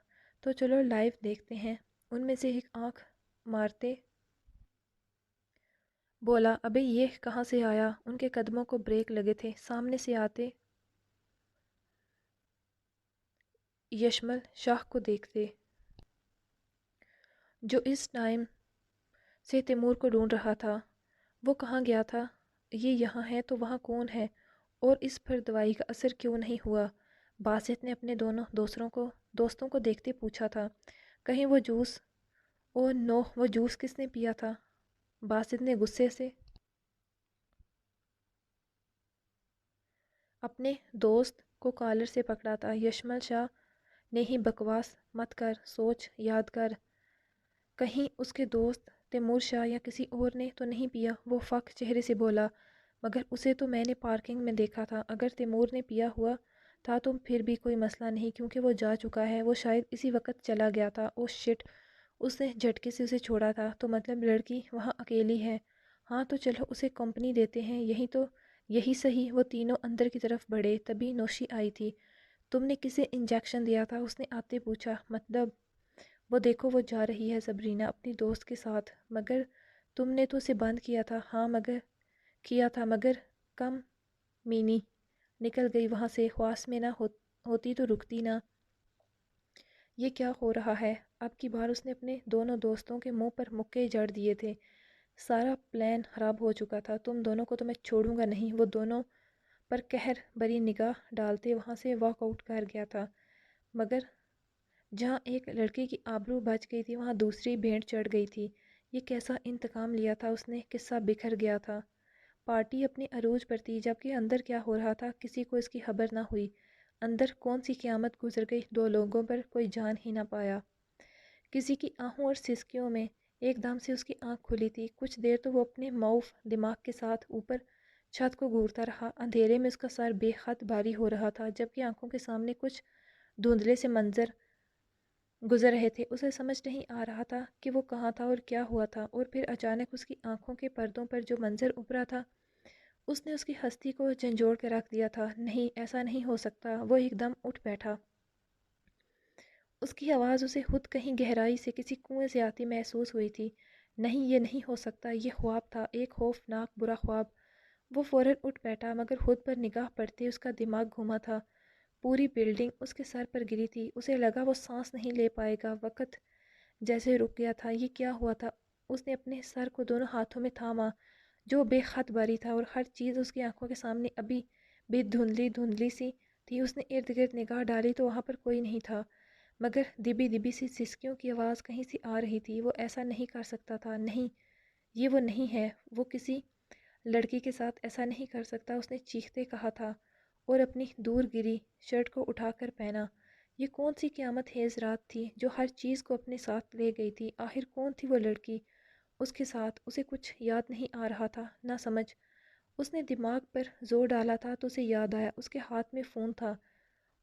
تو چلو لائیو دیکھتے ہیں۔ ان میں سے ایک آنکھ مارتے بولا، ابے یہ کہاں سے آیا؟ ان کے قدموں کو بریک لگے تھے۔ سامنے سے آتے یشمل شاہ کو دیکھتے، جو اس ٹائم سے تیمور کو ڈھونڈ رہا تھا۔ وہ کہاں گیا تھا؟ یہ یہاں ہے تو وہاں کون ہے؟ اور اس پر دوائی کا اثر کیوں نہیں ہوا؟ باسط نے اپنے دونوں دوستوں کو دیکھتے پوچھا تھا، کہیں وہ جوس؟ او نو، وہ جوس کس نے پیا تھا؟ باسط نے غصے سے اپنے دوست کو کالر سے پکڑا تھا۔ یشمل شاہ نے ہی بکواس مت کر، سوچ یاد کر، کہیں اس کے دوست تیمور شاہ یا کسی اور نے تو نہیں پیا؟ وہ فاق چہرے سے بولا، مگر اسے تو میں نے پارکنگ میں دیکھا تھا۔ اگر تیمور نے پیا ہوا تھا تو پھر بھی کوئی مسئلہ نہیں، کیونکہ وہ جا چکا ہے۔ وہ شاید اسی وقت چلا گیا تھا۔ او شٹ، اس نے جھٹکے سے اسے چھوڑا تھا، تو مطلب لڑکی وہاں اکیلی ہے۔ ہاں تو چلو اسے کمپنی دیتے ہیں، یہی صحیح۔ وہ تینوں اندر کی طرف بڑھے، تبھی نوشی آئی تھی۔ تم نے کسے انجیکشن دیا تھا؟ اس نے آتے پوچھا۔ مطلب وہ دیکھو وہ جا رہی ہے صبرینہ اپنی دوست کے ساتھ۔ مگر تم نے تو اسے بند کیا تھا۔ ہاں مگر کم مینی نکل گئی وہاں سے، خواص میں نہ ہوتی تو رکتی نہ۔ یہ کیا ہو رہا ہے؟ اب کی بار اس نے اپنے دونوں دوستوں کے منہ پر مکے جڑ دیے تھے۔ سارا پلان خراب ہو چکا تھا۔ تم دونوں کو تو میں چھوڑوں گا نہیں۔ وہ دونوں پر قہر بری نگاہ ڈالتے وہاں سے واک آؤٹ کر گیا تھا۔ مگر جہاں ایک لڑکی کی آبرو بچ گئی تھی وہاں دوسری بھینٹ چڑھ گئی تھی۔ یہ کیسا انتقام لیا تھا اس نے؟ قصہ بکھر گیا تھا۔ پارٹی اپنے عروج پر تھی، جبکہ اندر کیا ہو رہا تھا کسی کو اس کی خبر نہ ہوئی۔ اندر کون سی قیامت گزر گئی، دو لوگوں پر کوئی جان ہی نہ پایا۔ کسی کی آہوں اور سسکیوں میں ایک دم سے اس کی آنکھ کھلی تھی۔ کچھ دیر تو وہ اپنے معاف دماغ کے ساتھ اوپر چھت کو گھورتا رہا۔ اندھیرے میں اس کا سر بے حد بھاری ہو رہا تھا، جبکہ آنکھوں کے سامنے کچھ دھندلے سے منظر گزر رہے تھے۔ اسے سمجھ نہیں آ رہا تھا کہ وہ کہاں تھا اور کیا ہوا تھا۔ اور پھر اچانک اس کی آنکھوں کے پردوں پر جو منظر ابھرا تھا اس نے اس کی ہستی کو جھنجھوڑ کے رکھ دیا تھا۔ نہیں، ایسا نہیں ہو سکتا۔ وہ ایک دم اٹھ بیٹھا۔ اس کی آواز اسے خود کہیں گہرائی سے کسی کنویں سے آتی محسوس ہوئی تھی۔ نہیں، یہ نہیں ہو سکتا، یہ خواب تھا، ایک خوفناک برا خواب۔ وہ فوراً اٹھ بیٹھا، مگر خود پر نگاہ پڑتے اس کا دماغ گھوما تھا۔ پوری بلڈنگ اس کے سر پر گری تھی۔ اسے لگا وہ سانس نہیں لے پائے گا۔ وقت جیسے رک گیا تھا۔ یہ کیا ہوا تھا؟ اس نے اپنے سر کو دونوں ہاتھوں میں تھاما، جو بے حد بھاری تھا، اور ہر چیز اس کی آنکھوں کے سامنے ابھی بھی دھندلی سی تھی۔ اس نے ارد گرد نگاہ ڈالی تو وہاں پر کوئی نہیں تھا، مگر دبی دبی سی سسکیوں کی آواز کہیں سے آ رہی تھی۔ وہ ایسا نہیں کر سکتا تھا۔ نہیں، یہ وہ نہیں ہے۔ وہ کسی لڑکی کے ساتھ ایسا نہیں کر سکتا، اس نے چیختے کہا تھا، اور اپنی دور گری شرٹ کو اٹھا کر پہنا۔ یہ کون سی قیامت خیز رات تھی جو ہر چیز کو اپنے ساتھ لے گئی تھی؟ آخر کون تھی وہ لڑکی اس کے ساتھ؟ اسے کچھ یاد نہیں آ رہا تھا، نہ سمجھ۔ اس نے دماغ پر زور ڈالا تھا تو اسے یاد آیا، اس کے ہاتھ میں فون تھا،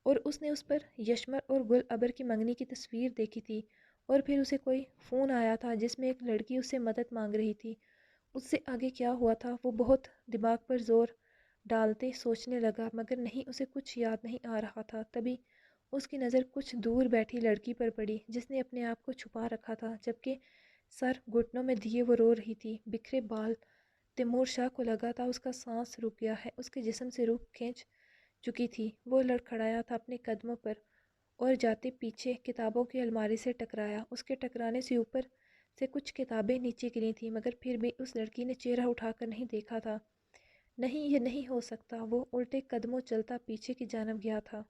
اور اس نے اس پر یشمل اور گل ابر کی منگنی کی تصویر دیکھی تھی۔ اور پھر اسے کوئی فون آیا تھا جس میں ایک لڑکی اس سے مدد مانگ رہی تھی۔ اس سے آگے کیا ہوا تھا؟ وہ بہت دماغ پر زور ڈالتے سوچنے لگا، مگر نہیں، اسے کچھ یاد نہیں آ رہا تھا۔ تبھی اس کی نظر کچھ دور بیٹھی لڑکی پر پڑی، جس نے اپنے آپ کو چھپا رکھا تھا، جبکہ سر گھٹنوں میں دیے وہ رو رہی تھی۔ بکھرے بال تیمور شاہ کو لگا تھا اس کا سانس رک گیا ہے، اس کے جسم سے روح کھینچ چکی تھی۔ وہ لڑکھڑایا تھا اپنے قدموں پر اور جاتے پیچھے کتابوں کی الماری سے ٹکرایا۔ اس کے ٹکرانے سے اوپر سے کچھ کتابیں نیچے گری تھیں، مگر پھر بھی اس لڑکی نے چہرہ اٹھا کر نہیں دیکھا تھا۔ نہیں، یہ نہیں ہو سکتا۔ وہ الٹے قدموں چلتا پیچھے کی جانب گیا تھا۔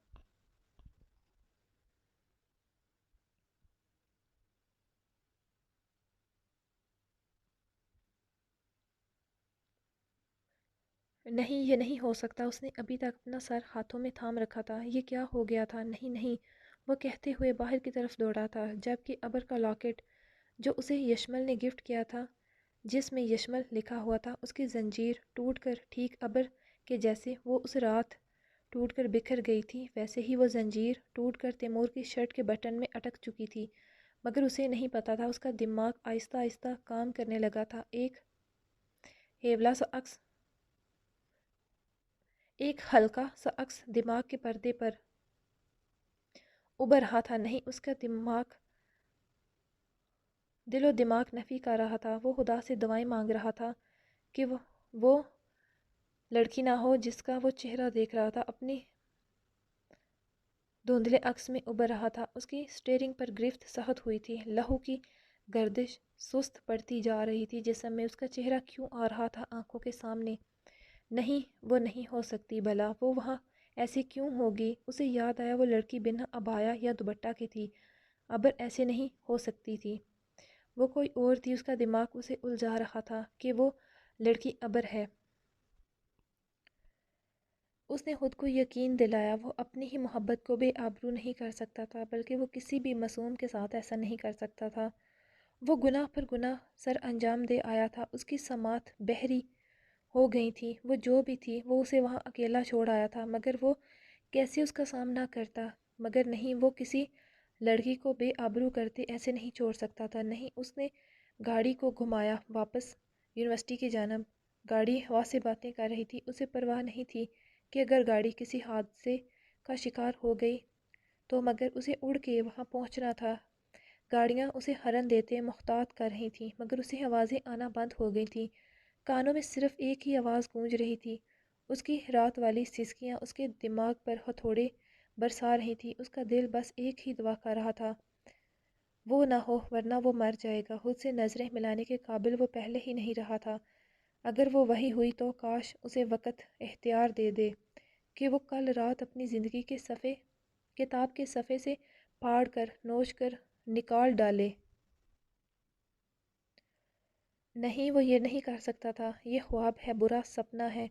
نہیں، یہ نہیں ہو سکتا۔ اس نے ابھی تک اپنا سر ہاتھوں میں تھام رکھا تھا۔ یہ کیا ہو گیا تھا؟ نہیں نہیں، وہ کہتے ہوئے باہر کی طرف دوڑا تھا، جبکہ ابر کا لاکٹ جو اسے یشمل نے گفٹ کیا تھا، جس میں یشمل لکھا ہوا تھا، اس کی زنجیر ٹوٹ کر ٹھیک ابر کے جیسے وہ اس رات ٹوٹ کر بکھر گئی تھی، ویسے ہی وہ زنجیر ٹوٹ کر تیمور کی شرٹ کے بٹن میں اٹک چکی تھی، مگر اسے نہیں پتا تھا۔ اس کا دماغ آہستہ آہستہ کام کرنے لگا تھا۔ ایک ہلکا سا عکس دماغ کے پردے پر ابھر رہا تھا۔ نہیں، اس کا دل و دماغ نفی کر رہا تھا۔ وہ خدا سے دعائیں مانگ رہا تھا کہ وہ لڑکی نہ ہو جس کا وہ چہرہ دیکھ رہا تھا، اپنی دھندلے عکس میں ابھر رہا تھا۔ اس کی سٹیئرنگ پر گرفت سخت ہوئی تھی، لہو کی گردش سست پڑتی جا رہی تھی جسم میں۔ اس کا چہرہ کیوں آ رہا تھا آنکھوں کے سامنے؟ نہیں، وہ نہیں ہو سکتی۔ بھلا وہ وہاں ایسے کیوں ہوگی؟ اسے یاد آیا وہ لڑکی بنا عبایا یا دوپٹہ کی تھی۔ ابر ایسے نہیں ہو سکتی تھی، وہ کوئی اور تھی۔ اس کا دماغ اسے الجھا رہا تھا کہ وہ لڑکی ابر ہے۔ اس نے خود کو یقین دلایا وہ اپنی ہی محبت کو بے آبرو نہیں کر سکتا تھا، بلکہ وہ کسی بھی معصوم کے ساتھ ایسا نہیں کر سکتا تھا۔ وہ گناہ پر گناہ سر انجام دے آیا تھا۔ اس کی سماعت بحری ہو گئی تھی۔ وہ جو بھی تھی، وہ اسے وہاں اکیلا چھوڑ آیا تھا، مگر وہ کیسے اس کا سامنا کرتا؟ مگر نہیں، وہ کسی لڑکی کو بے آبرو کرتے ایسے نہیں چھوڑ سکتا تھا۔ نہیں، اس نے گاڑی کو گھمایا واپس یونیورسٹی کی جانب۔ گاڑی ہوا سے باتیں کر رہی تھی۔ اسے پرواہ نہیں تھی کہ اگر گاڑی کسی حادثے کا شکار ہو گئی تو، مگر اسے اڑ کے وہاں پہنچنا تھا۔ گاڑیاں اسے ہارن دیتے محتاط کر رہی تھیں، مگر اسے آوازیں آنا بند ہو گئی تھیں۔ کانوں میں صرف ایک ہی آواز گونج رہی تھی، اس کی رات والی سسکیاں اس کے دماغ پر ہتھوڑے برسا رہی تھی۔ اس کا دل بس ایک ہی دعا کر رہا تھا، وہ نہ ہو، ورنہ وہ مر جائے گا۔ خود سے نظریں ملانے کے قابل وہ پہلے ہی نہیں رہا تھا۔ اگر وہ وہی ہوئی تو کاش اسے وقت اختیار دے دے کہ وہ کل رات اپنی زندگی کے کتاب کے صفحے سے پھاڑ کر نوچ کر نکال ڈالے۔ نہیں، وہ یہ نہیں کر سکتا تھا۔ یہ خواب ہے، برا سپنا ہے۔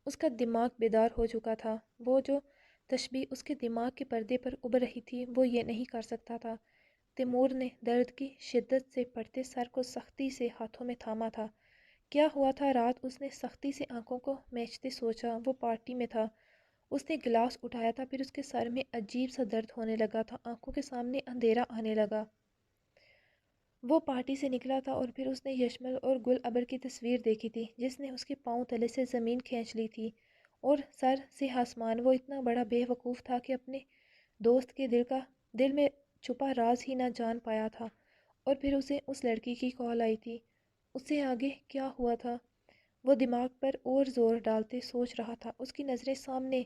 اس کا دماغ بیدار ہو چکا تھا۔ وہ جو تشبیہ اس کے دماغ کے پردے پر ابھر رہی تھی، وہ یہ نہیں کر سکتا تھا۔ تیمور نے درد کی شدت سے پڑھتے سر کو سختی سے ہاتھوں میں تھاما تھا۔ کیا ہوا تھا رات؟ اس نے سختی سے آنکھوں کو میچتے سوچا۔ وہ پارٹی میں تھا۔ اس نے گلاس اٹھایا تھا، پھر اس کے سر میں عجیب سا درد ہونے لگا تھا، آنکھوں کے سامنے اندھیرا آنے لگا۔ وہ پارٹی سے نکلا تھا اور پھر اس نے یشمل اور گل ابر کی تصویر دیکھی تھی، جس نے اس کے پاؤں تلے سے زمین کھینچ لی تھی اور سر سے آسمان۔ وہ اتنا بڑا بے وقوف تھا کہ اپنے دوست کے دل میں چھپا راز ہی نہ جان پایا تھا۔ اور پھر اسے اس لڑکی کی کال آئی تھی۔ اس سے آگے کیا ہوا تھا؟ وہ دماغ پر اور زور ڈالتے سوچ رہا تھا۔ اس کی نظریں سامنے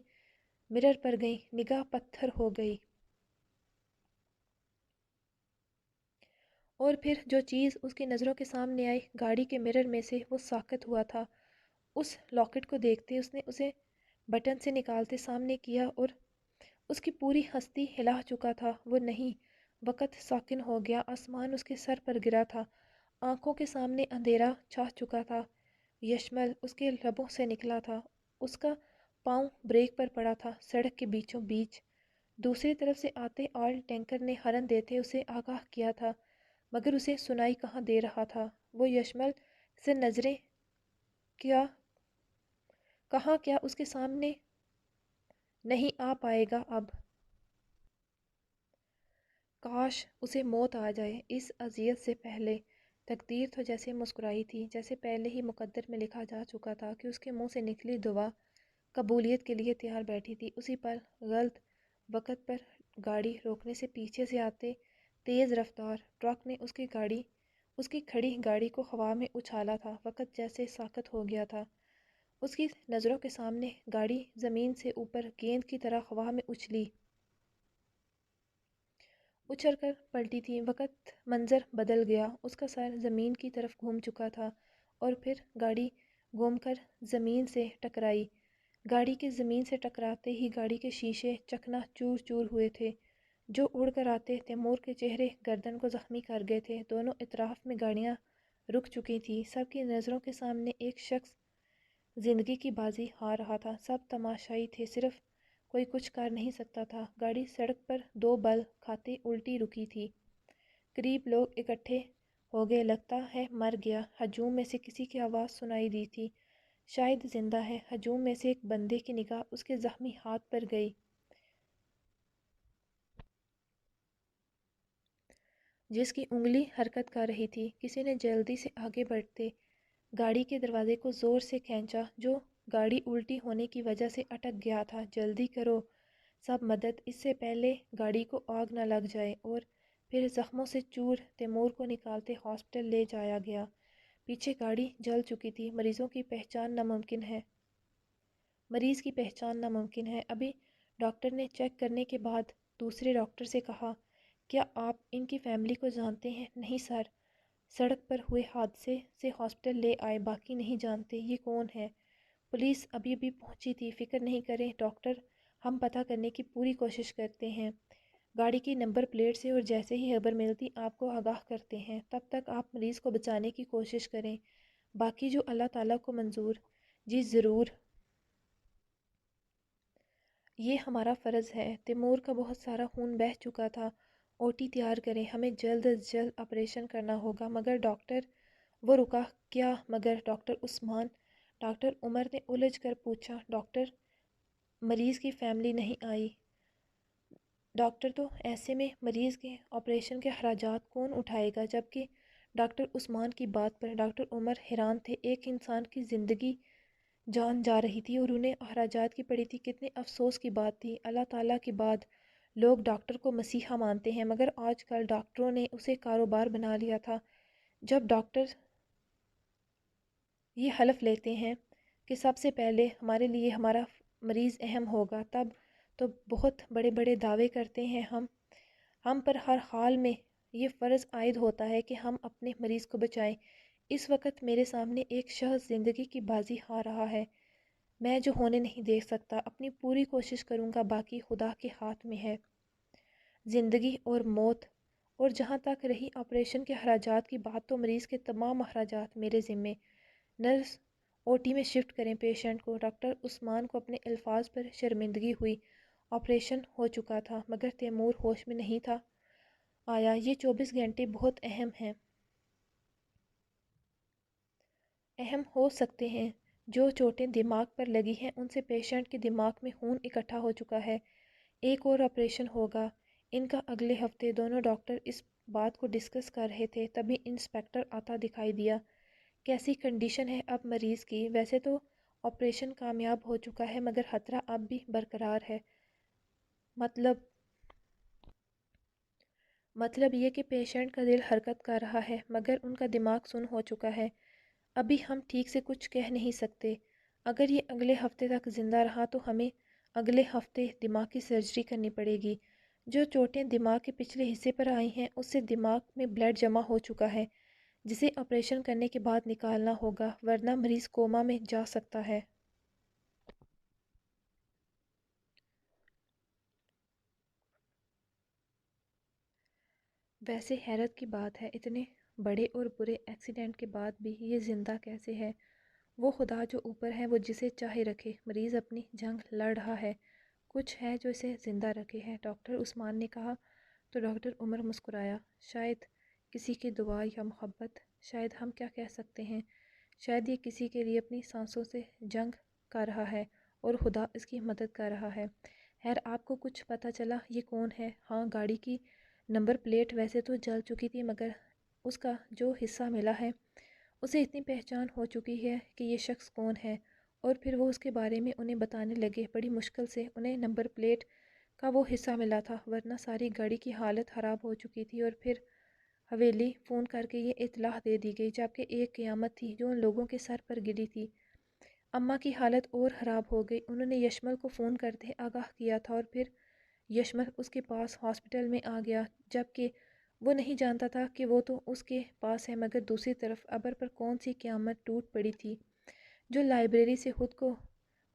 مرر پر گئیں، نگاہ پتھر ہو گئی۔ اور پھر جو چیز اس کی نظروں کے سامنے آئی، گاڑی کے مرر میں سے وہ ساکت ہوا تھا۔ اس لاکٹ کو دیکھتے اس نے اسے بٹن سے نکالتے سامنے کیا اور اس کی پوری ہستی ہلا چکا تھا۔ وہ نہیں، وقت ساکن ہو گیا، آسمان اس کے سر پر گرا تھا، آنکھوں کے سامنے اندھیرا چھا چکا تھا۔ یشمل اس کے لبوں سے نکلا تھا، اس کا پاؤں بریک پر پڑا تھا، سڑک کے بیچوں بیچ۔ دوسری طرف سے آتے آئل ٹینکر نے ہارن دیتے اسے آگاہ کیا تھا، مگر اسے سنائی کہاں دے رہا تھا۔ وہ یشمل سے نظریں کہاں کیا اس کے سامنے نہیں آ پائے گا اب۔ کاش اسے موت آ جائے اس اذیت سے پہلے۔ تقدیر تو جیسے مسکرائی تھی، جیسے پہلے ہی مقدر میں لکھا جا چکا تھا کہ اس کے منہ سے نکلی دعا قبولیت کے لیے تیار بیٹھی تھی۔ اسی پل غلط وقت پر گاڑی روکنے سے پیچھے سے آتے تیز رفتار ٹرک نے اس کی کھڑی گاڑی کو ہوا میں اچھالا تھا۔ وقت جیسے ساکت ہو گیا تھا۔ اس کی نظروں کے سامنے گاڑی زمین سے اوپر گیند کی طرح ہوا میں اچھل کر پلٹی تھی۔ وقت منظر بدل گیا، اس کا سر زمین کی طرف گھوم چکا تھا اور پھر گاڑی گھوم کر زمین سے ٹکرائی۔ گاڑی کے زمین سے ٹکراتے ہی گاڑی کے شیشے چکنا چور چور ہوئے تھے، جو اڑ کر آتے تیمور کے چہرے گردن کو زخمی کر گئے تھے۔ دونوں اطراف میں گاڑیاں رک چکی تھیں۔ سب کی نظروں کے سامنے ایک شخص زندگی کی بازی ہار رہا تھا، سب تماشائی تھے، صرف کوئی کچھ کر نہیں سکتا تھا۔ گاڑی سڑک پر دو بل کھاتے الٹی رکی تھی۔ قریب لوگ اکٹھے ہو گئے۔ لگتا ہے مر گیا۔ ہجوم میں سے کسی کی آواز سنائی دی تھی، شاید زندہ ہے۔ ہجوم میں سے ایک بندے کی نگاہ اس کے زخمی ہاتھ پر گئی، جس کی انگلی حرکت کر رہی تھی۔ کسی نے جلدی سے آگے بڑھتے گاڑی کے دروازے کو زور سے کھینچا، جو گاڑی الٹی ہونے کی وجہ سے اٹک گیا تھا۔ جلدی کرو سب، مدد، اس سے پہلے گاڑی کو آگ نہ لگ جائے۔ اور پھر زخموں سے چور تیمور کو نکالتے ہاسپٹل لے جایا گیا۔ پیچھے گاڑی جل چکی تھی۔ مریض کی پہچان ناممکن ہے۔ ابھی ڈاکٹر نے چیک کرنے کے بعد دوسرے ڈاکٹر سے کہا، کیا آپ ان کی فیملی کو جانتے ہیں؟ نہیں سر، سڑک پر ہوئے حادثے سے ہاسپٹل لے آئے، باقی نہیں جانتے۔ یہ کون ہے؟ پولیس ابھی بھی پہنچی تھی۔ فکر نہیں کریں ڈاکٹر، ہم پتہ کرنے کی پوری کوشش کرتے ہیں گاڑی کی نمبر پلیٹ سے، اور جیسے ہی خبر ملتی آپ کو آگاہ کرتے ہیں۔ تب تک آپ مریض کو بچانے کی کوشش کریں، باقی جو اللہ تعالیٰ کو منظور۔ جی ضرور، یہ ہمارا فرض ہے۔ تیمور کا بہت سارا خون بہہ چکا تھا۔ او ٹی تیار کریں، ہمیں جلد از جلد آپریشن کرنا ہوگا۔ مگر ڈاکٹر، وہ رکا۔ کیا مگر؟ ڈاکٹر عثمان، ڈاکٹر عمر نے الجھ کر پوچھا۔ ڈاکٹر، مریض کی فیملی نہیں آئی؟ ڈاکٹر، تو ایسے میں مریض کے آپریشن کے اخراجات کون اٹھائے گا؟ جبکہ ڈاکٹر عثمان کی بات پر ڈاکٹر عمر حیران تھے۔ ایک انسان کی زندگی جان جا رہی تھی اور انہیں اخراجات کی پڑی تھی۔ کتنے افسوس کی بات تھی۔ اللہ تعالیٰ کے بعد لوگ ڈاکٹر کو مسیحا مانتے ہیں، مگر آج کل ڈاکٹروں نے اسے کاروبار بنا لیا تھا۔ جب ڈاکٹر یہ حلف لیتے ہیں کہ سب سے پہلے ہمارے لیے ہمارا مریض اہم ہوگا، تب تو بہت بڑے بڑے دعوے کرتے ہیں۔ ہم پر ہر حال میں یہ فرض عائد ہوتا ہے کہ ہم اپنے مریض کو بچائیں۔ اس وقت میرے سامنے ایک شخص زندگی کی بازی ہار رہا ہے، میں جو ہونے نہیں دیکھ سکتا۔ اپنی پوری کوشش کروں گا، باقی خدا کے ہاتھ میں ہے، زندگی اور موت۔ اور جہاں تک رہی آپریشن کے اخراجات کی بات، تو مریض کے تمام اخراجات میرے ذمے۔ نرس، او ٹی میں شفٹ کریں پیشنٹ کو۔ ڈاکٹر عثمان کو اپنے الفاظ پر شرمندگی ہوئی۔ آپریشن ہو چکا تھا، مگر تیمور ہوش میں نہیں تھا آیا۔ یہ 24 گھنٹے بہت اہم ہو سکتے ہیں۔ جو چوٹیں دماغ پر لگی ہیں، ان سے پیشنٹ کے دماغ میں خون اکٹھا ہو چکا ہے۔ ایک اور آپریشن ہوگا ان کا اگلے ہفتے۔ دونوں ڈاکٹر اس بات کو ڈسکس کر رہے تھے، تبھی انسپکٹر آتا دکھائی دیا۔ کیسی کنڈیشن ہے اب مریض کی؟ ویسے تو آپریشن کامیاب ہو چکا ہے، مگر خطرہ اب بھی برقرار ہے۔ مطلب یہ کہ پیشنٹ کا دل حرکت کر رہا ہے، مگر ان کا دماغ سن ہو چکا ہے۔ ابھی ہم ٹھیک سے کچھ کہہ نہیں سکتے۔ اگر یہ اگلے ہفتے تک زندہ رہا تو ہمیں اگلے ہفتے دماغ کی سرجری کرنی پڑے گی۔ جو چوٹیں دماغ کے پچھلے حصے پر آئی ہیں، اس سے دماغ میں بلڈ جمع ہو چکا ہے، جسے آپریشن کرنے کے بعد نکالنا ہوگا، ورنہ مریض کوما میں جا سکتا ہے۔ ویسے حیرت کی بات ہے، اتنے بڑے اور برے ایکسیڈنٹ کے بعد بھی یہ زندہ کیسے ہے؟ وہ خدا جو اوپر ہے، وہ جسے چاہے رکھے۔ مریض اپنی جنگ لڑ رہا ہے، کچھ ہے جو اسے زندہ رکھے ہے، ڈاکٹر عثمان نے کہا۔ تو ڈاکٹر عمر مسکرایا۔ شاید کسی کی دعا یا محبت، شاید ہم کیا کہہ سکتے ہیں، شاید یہ کسی کے لیے اپنی سانسوں سے جنگ کر رہا ہے اور خدا اس کی مدد کر رہا ہے۔ خیر، آپ کو کچھ پتہ چلا یہ کون ہے؟ ہاں، گاڑی کی نمبر پلیٹ ویسے تو جل چکی تھی، مگر اس کا جو حصہ ملا ہے، اسے اتنی پہچان ہو چکی ہے کہ یہ شخص کون ہے۔ اور پھر وہ اس کے بارے میں انہیں بتانے لگے۔ بڑی مشکل سے انہیں نمبر پلیٹ کا وہ حصہ ملا تھا، ورنہ ساری گاڑی کی حالت خراب ہو چکی تھی۔ اور پھر حویلی فون کر کے یہ اطلاع دے دی گئی، جبکہ ایک قیامت تھی جو ان لوگوں کے سر پر گری تھی۔ اماں کی حالت اور خراب ہو گئی۔ انہوں نے یشمل کو فون کرتے آگاہ کیا تھا، اور پھر یشمل اس کے پاس ہاسپٹل میں آ گیا، جبکہ وہ نہیں جانتا تھا کہ وہ تو اس کے پاس ہے، مگر دوسری طرف ابر پر کون سی قیامت ٹوٹ پڑی تھی، جو لائبریری سے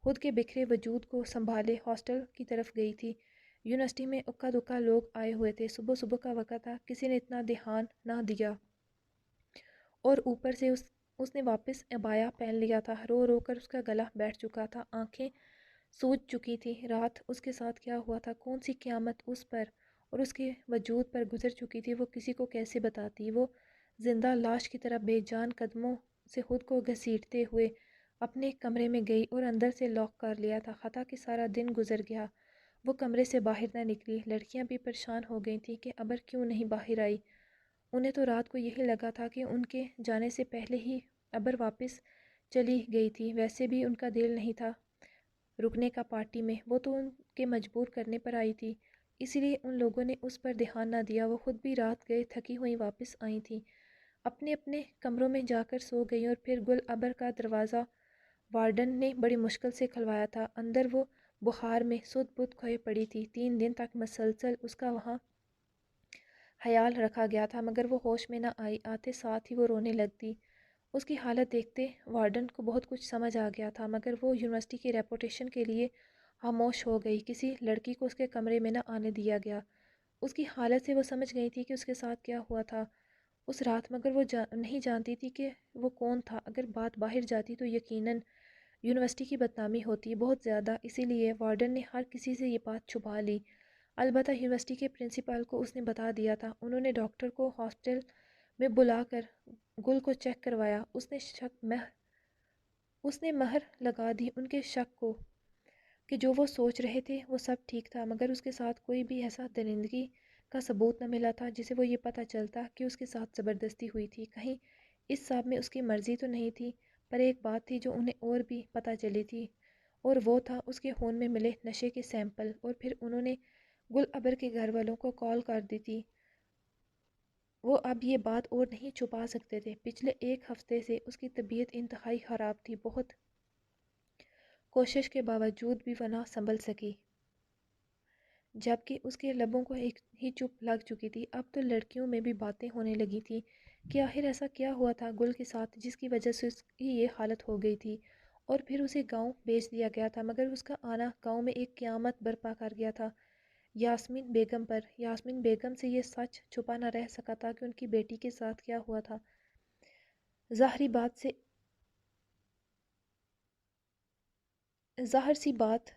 خود کے بکھرے وجود کو سنبھالے ہاسٹل کی طرف گئی تھی۔ یونیورسٹی میں اکا دکا لوگ آئے ہوئے تھے، صبح صبح کا وقت تھا، کسی نے اتنا دھیان نہ دیا، اور اوپر سے اس نے واپس عبایا پہن لیا تھا، رو رو کر اس کا گلا بیٹھ چکا تھا، آنکھیں سوج چکی تھی۔ رات اس کے ساتھ کیا ہوا تھا، کون سی قیامت اس پر اور اس کے وجود پر گزر چکی تھی، وہ کسی کو کیسے بتاتی؟ وہ زندہ لاش کی طرح بے جان قدموں سے خود کو گھسیٹتے ہوئے اپنے کمرے میں گئی اور اندر سے لاک کر لیا تھا۔ خطا کہ سارا دن گزر گیا، وہ کمرے سے باہر نہ نکلی۔ لڑکیاں بھی پریشان ہو گئی تھیں کہ ابر کیوں نہیں باہر آئی۔ انہیں تو رات کو یہی لگا تھا کہ ان کے جانے سے پہلے ہی ابر واپس چلی گئی تھی۔ ویسے بھی ان کا دل نہیں تھا رکنے کا پارٹی میں، وہ تو ان کے مجبور کرنے پر آئی تھی، اسی لیے ان لوگوں نے اس پر دھیان نہ دیا۔ وہ خود بھی رات گئے تھکی ہوئی واپس آئی تھیں، اپنے اپنے کمروں میں جا کر سو گئیں، اور پھر گل ابر کا دروازہ وارڈن نے بڑی مشکل سے کھلوایا تھا۔ اندر وہ بخار میں سدھ بدھ کھوئے پڑی تھی، 3 دن تک مسلسل اس کا وہاں خیال رکھا گیا تھا، مگر وہ ہوش میں نہ آئی، آتے ساتھ ہی وہ رونے لگتی۔ اس کی حالت دیکھتے وارڈن کو بہت کچھ سمجھ آ گیا تھا، مگر وہ یونیورسٹی کی ریپوٹیشن کے لیے خاموش ہو گئی۔ کسی لڑکی کو اس کے کمرے میں نہ آنے دیا گیا۔ اس کی حالت سے وہ سمجھ گئی تھی کہ اس کے ساتھ کیا ہوا تھا اس رات، مگر وہ نہیں جانتی تھی کہ وہ کون تھا۔ اگر بات باہر جاتی تو یقیناً یونیورسٹی کی بدنامی ہوتی، بہت زیادہ، اسی لیے وارڈن نے ہر کسی سے یہ بات چھپا لی۔ البتہ یونیورسٹی کے پرنسپل کو اس نے بتا دیا تھا۔ انہوں نے ڈاکٹر کو ہاسپٹل میں بلا کر گل کو چیک کروایا۔ اس نے مہر لگا دی ان کے شک کو کہ جو وہ سوچ رہے تھے وہ سب ٹھیک تھا، مگر اس کے ساتھ کوئی بھی ایسا درندگی کا ثبوت نہ ملا تھا جسے وہ یہ پتہ چلتا کہ اس کے ساتھ زبردستی ہوئی تھی۔ کہیں اس سب میں اس کی مرضی تو نہیں تھی، پر ایک بات تھی جو انہیں اور بھی پتہ چلی تھی، اور وہ تھا اس کے خون میں ملے نشے کے سیمپل۔ اور پھر انہوں نے گل ابر کے گھر والوں کو کال کر دی تھی۔ وہ اب یہ بات اور نہیں چھپا سکتے تھے۔ پچھلے 1 ہفتے سے اس کی طبیعت انتہائی خراب تھی، بہت کوشش کے باوجود بھی وہ نہ سنبھل سکی، جبکہ اس کے لبوں کو ایک ہی چپ لگ چکی تھی۔ اب تو لڑکیوں میں بھی باتیں ہونے لگی تھیں کہ آخر ایسا کیا ہوا تھا گل کے ساتھ جس کی وجہ سے اس کی یہ حالت ہو گئی تھی۔ اور پھر اسے گاؤں بھیج دیا گیا تھا، مگر اس کا آنا گاؤں میں ایک قیامت برپا کر گیا تھا یاسمین بیگم پر۔ یاسمین بیگم سے یہ سچ چھپا نہ رہ سکا تھا کہ ان کی بیٹی کے ساتھ کیا ہوا تھا۔ ظاہر سی بات،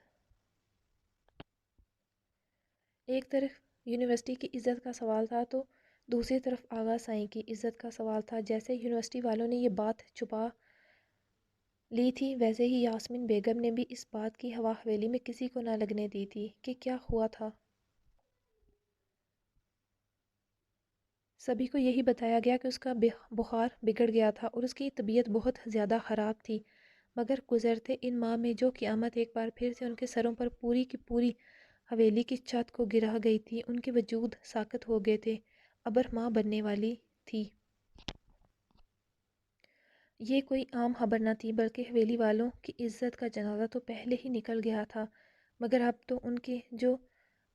ایک طرف یونیورسٹی کی عزت کا سوال تھا تو دوسری طرف آغا سائیں کی عزت کا سوال تھا۔ جیسے یونیورسٹی والوں نے یہ بات چھپا لی تھی، ویسے ہی یاسمین بیگم نے بھی اس بات کی ہوا حویلی میں کسی کو نہ لگنے دی تھی کہ کیا ہوا تھا۔ سبھی کو یہی بتایا گیا کہ اس کا بخار بگڑ گیا تھا اور اس کی طبیعت بہت زیادہ خراب تھی، مگر گزرتے ان ماہ میں جو قیامت ایک بار پھر سے ان کے سروں پر پوری کی پوری حویلی کی چھت کو گرا گئی تھی، ان کے وجود ساکت ہو گئے تھے۔ ابر ماں بننے والی تھی۔ یہ کوئی عام خبر نہ تھی، بلکہ حویلی والوں کی عزت کا جنازہ تو پہلے ہی نکل گیا تھا، مگر اب تو ان کے جو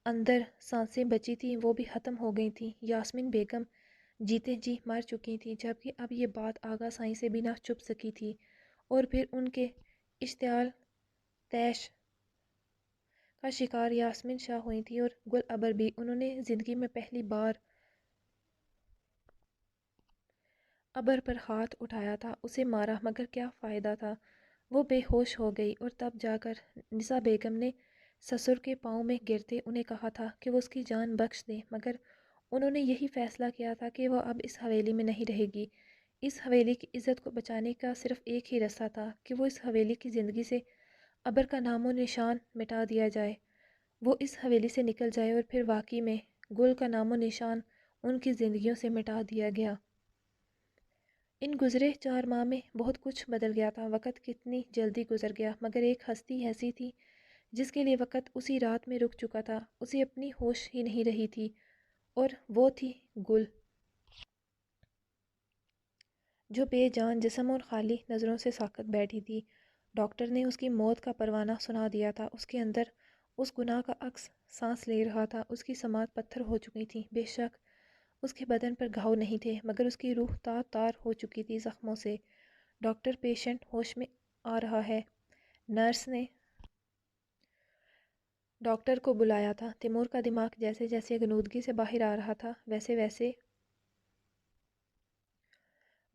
اندر سانسیں بچی تھیں وہ بھی ختم ہو گئی تھیں۔ یاسمین بیگم جیتے جی مر چکی تھی، جبکہ اب یہ بات آغا سائیں سے بھی نہ چھپ سکی تھی۔ اور پھر ان کے اشتعال تیش کا شکار یاسمین شاہ ہوئی تھی اور گل ابر بھی۔ انہوں نے زندگی میں پہلی بار ابر پر ہاتھ اٹھایا تھا، اسے مارا، مگر کیا فائدہ تھا؟ وہ بے ہوش ہو گئی، اور تب جا کر نسا بیگم نے سسر کے پاؤں میں گرتے انہیں کہا تھا کہ وہ اس کی جان بخش دیں، مگر انہوں نے یہی فیصلہ کیا تھا کہ وہ اب اس حویلی میں نہیں رہے گی۔ اس حویلی کی عزت کو بچانے کا صرف ایک ہی راستہ تھا کہ وہ اس حویلی کی زندگی سے ابر کا نام و نشان مٹا دیا جائے، وہ اس حویلی سے نکل جائے، اور پھر واقعی میں گل کا نام و نشان ان کی زندگیوں سے مٹا دیا گیا۔ ان گزرے 4 ماہ میں بہت کچھ بدل گیا تھا، وقت کتنی جلدی گزر گیا، مگر ایک ہستی ایسی تھی جس کے لیے وقت اسی رات میں رک چکا تھا، اسے اپنی ہوش ہی نہیں رہی تھی، اور وہ تھی گل، جو بے جان جسم اور خالی نظروں سے ساکت بیٹھی تھی۔ ڈاکٹر نے اس کی موت کا پروانہ سنا دیا تھا، اس کے اندر اس گناہ کا عکس سانس لے رہا تھا، اس کی سماعت پتھر ہو چکی تھی، بے شک اس کے بدن پر گھاؤ نہیں تھے، مگر اس کی روح تار تار ہو چکی تھی زخموں سے۔ ڈاکٹر پیشنٹ ہوش میں آ رہا ہے، نرس نے ڈاکٹر کو بلایا تھا۔ تیمور کا دماغ جیسے جیسے غنودگی سے باہر آ رہا تھا، ویسے ویسے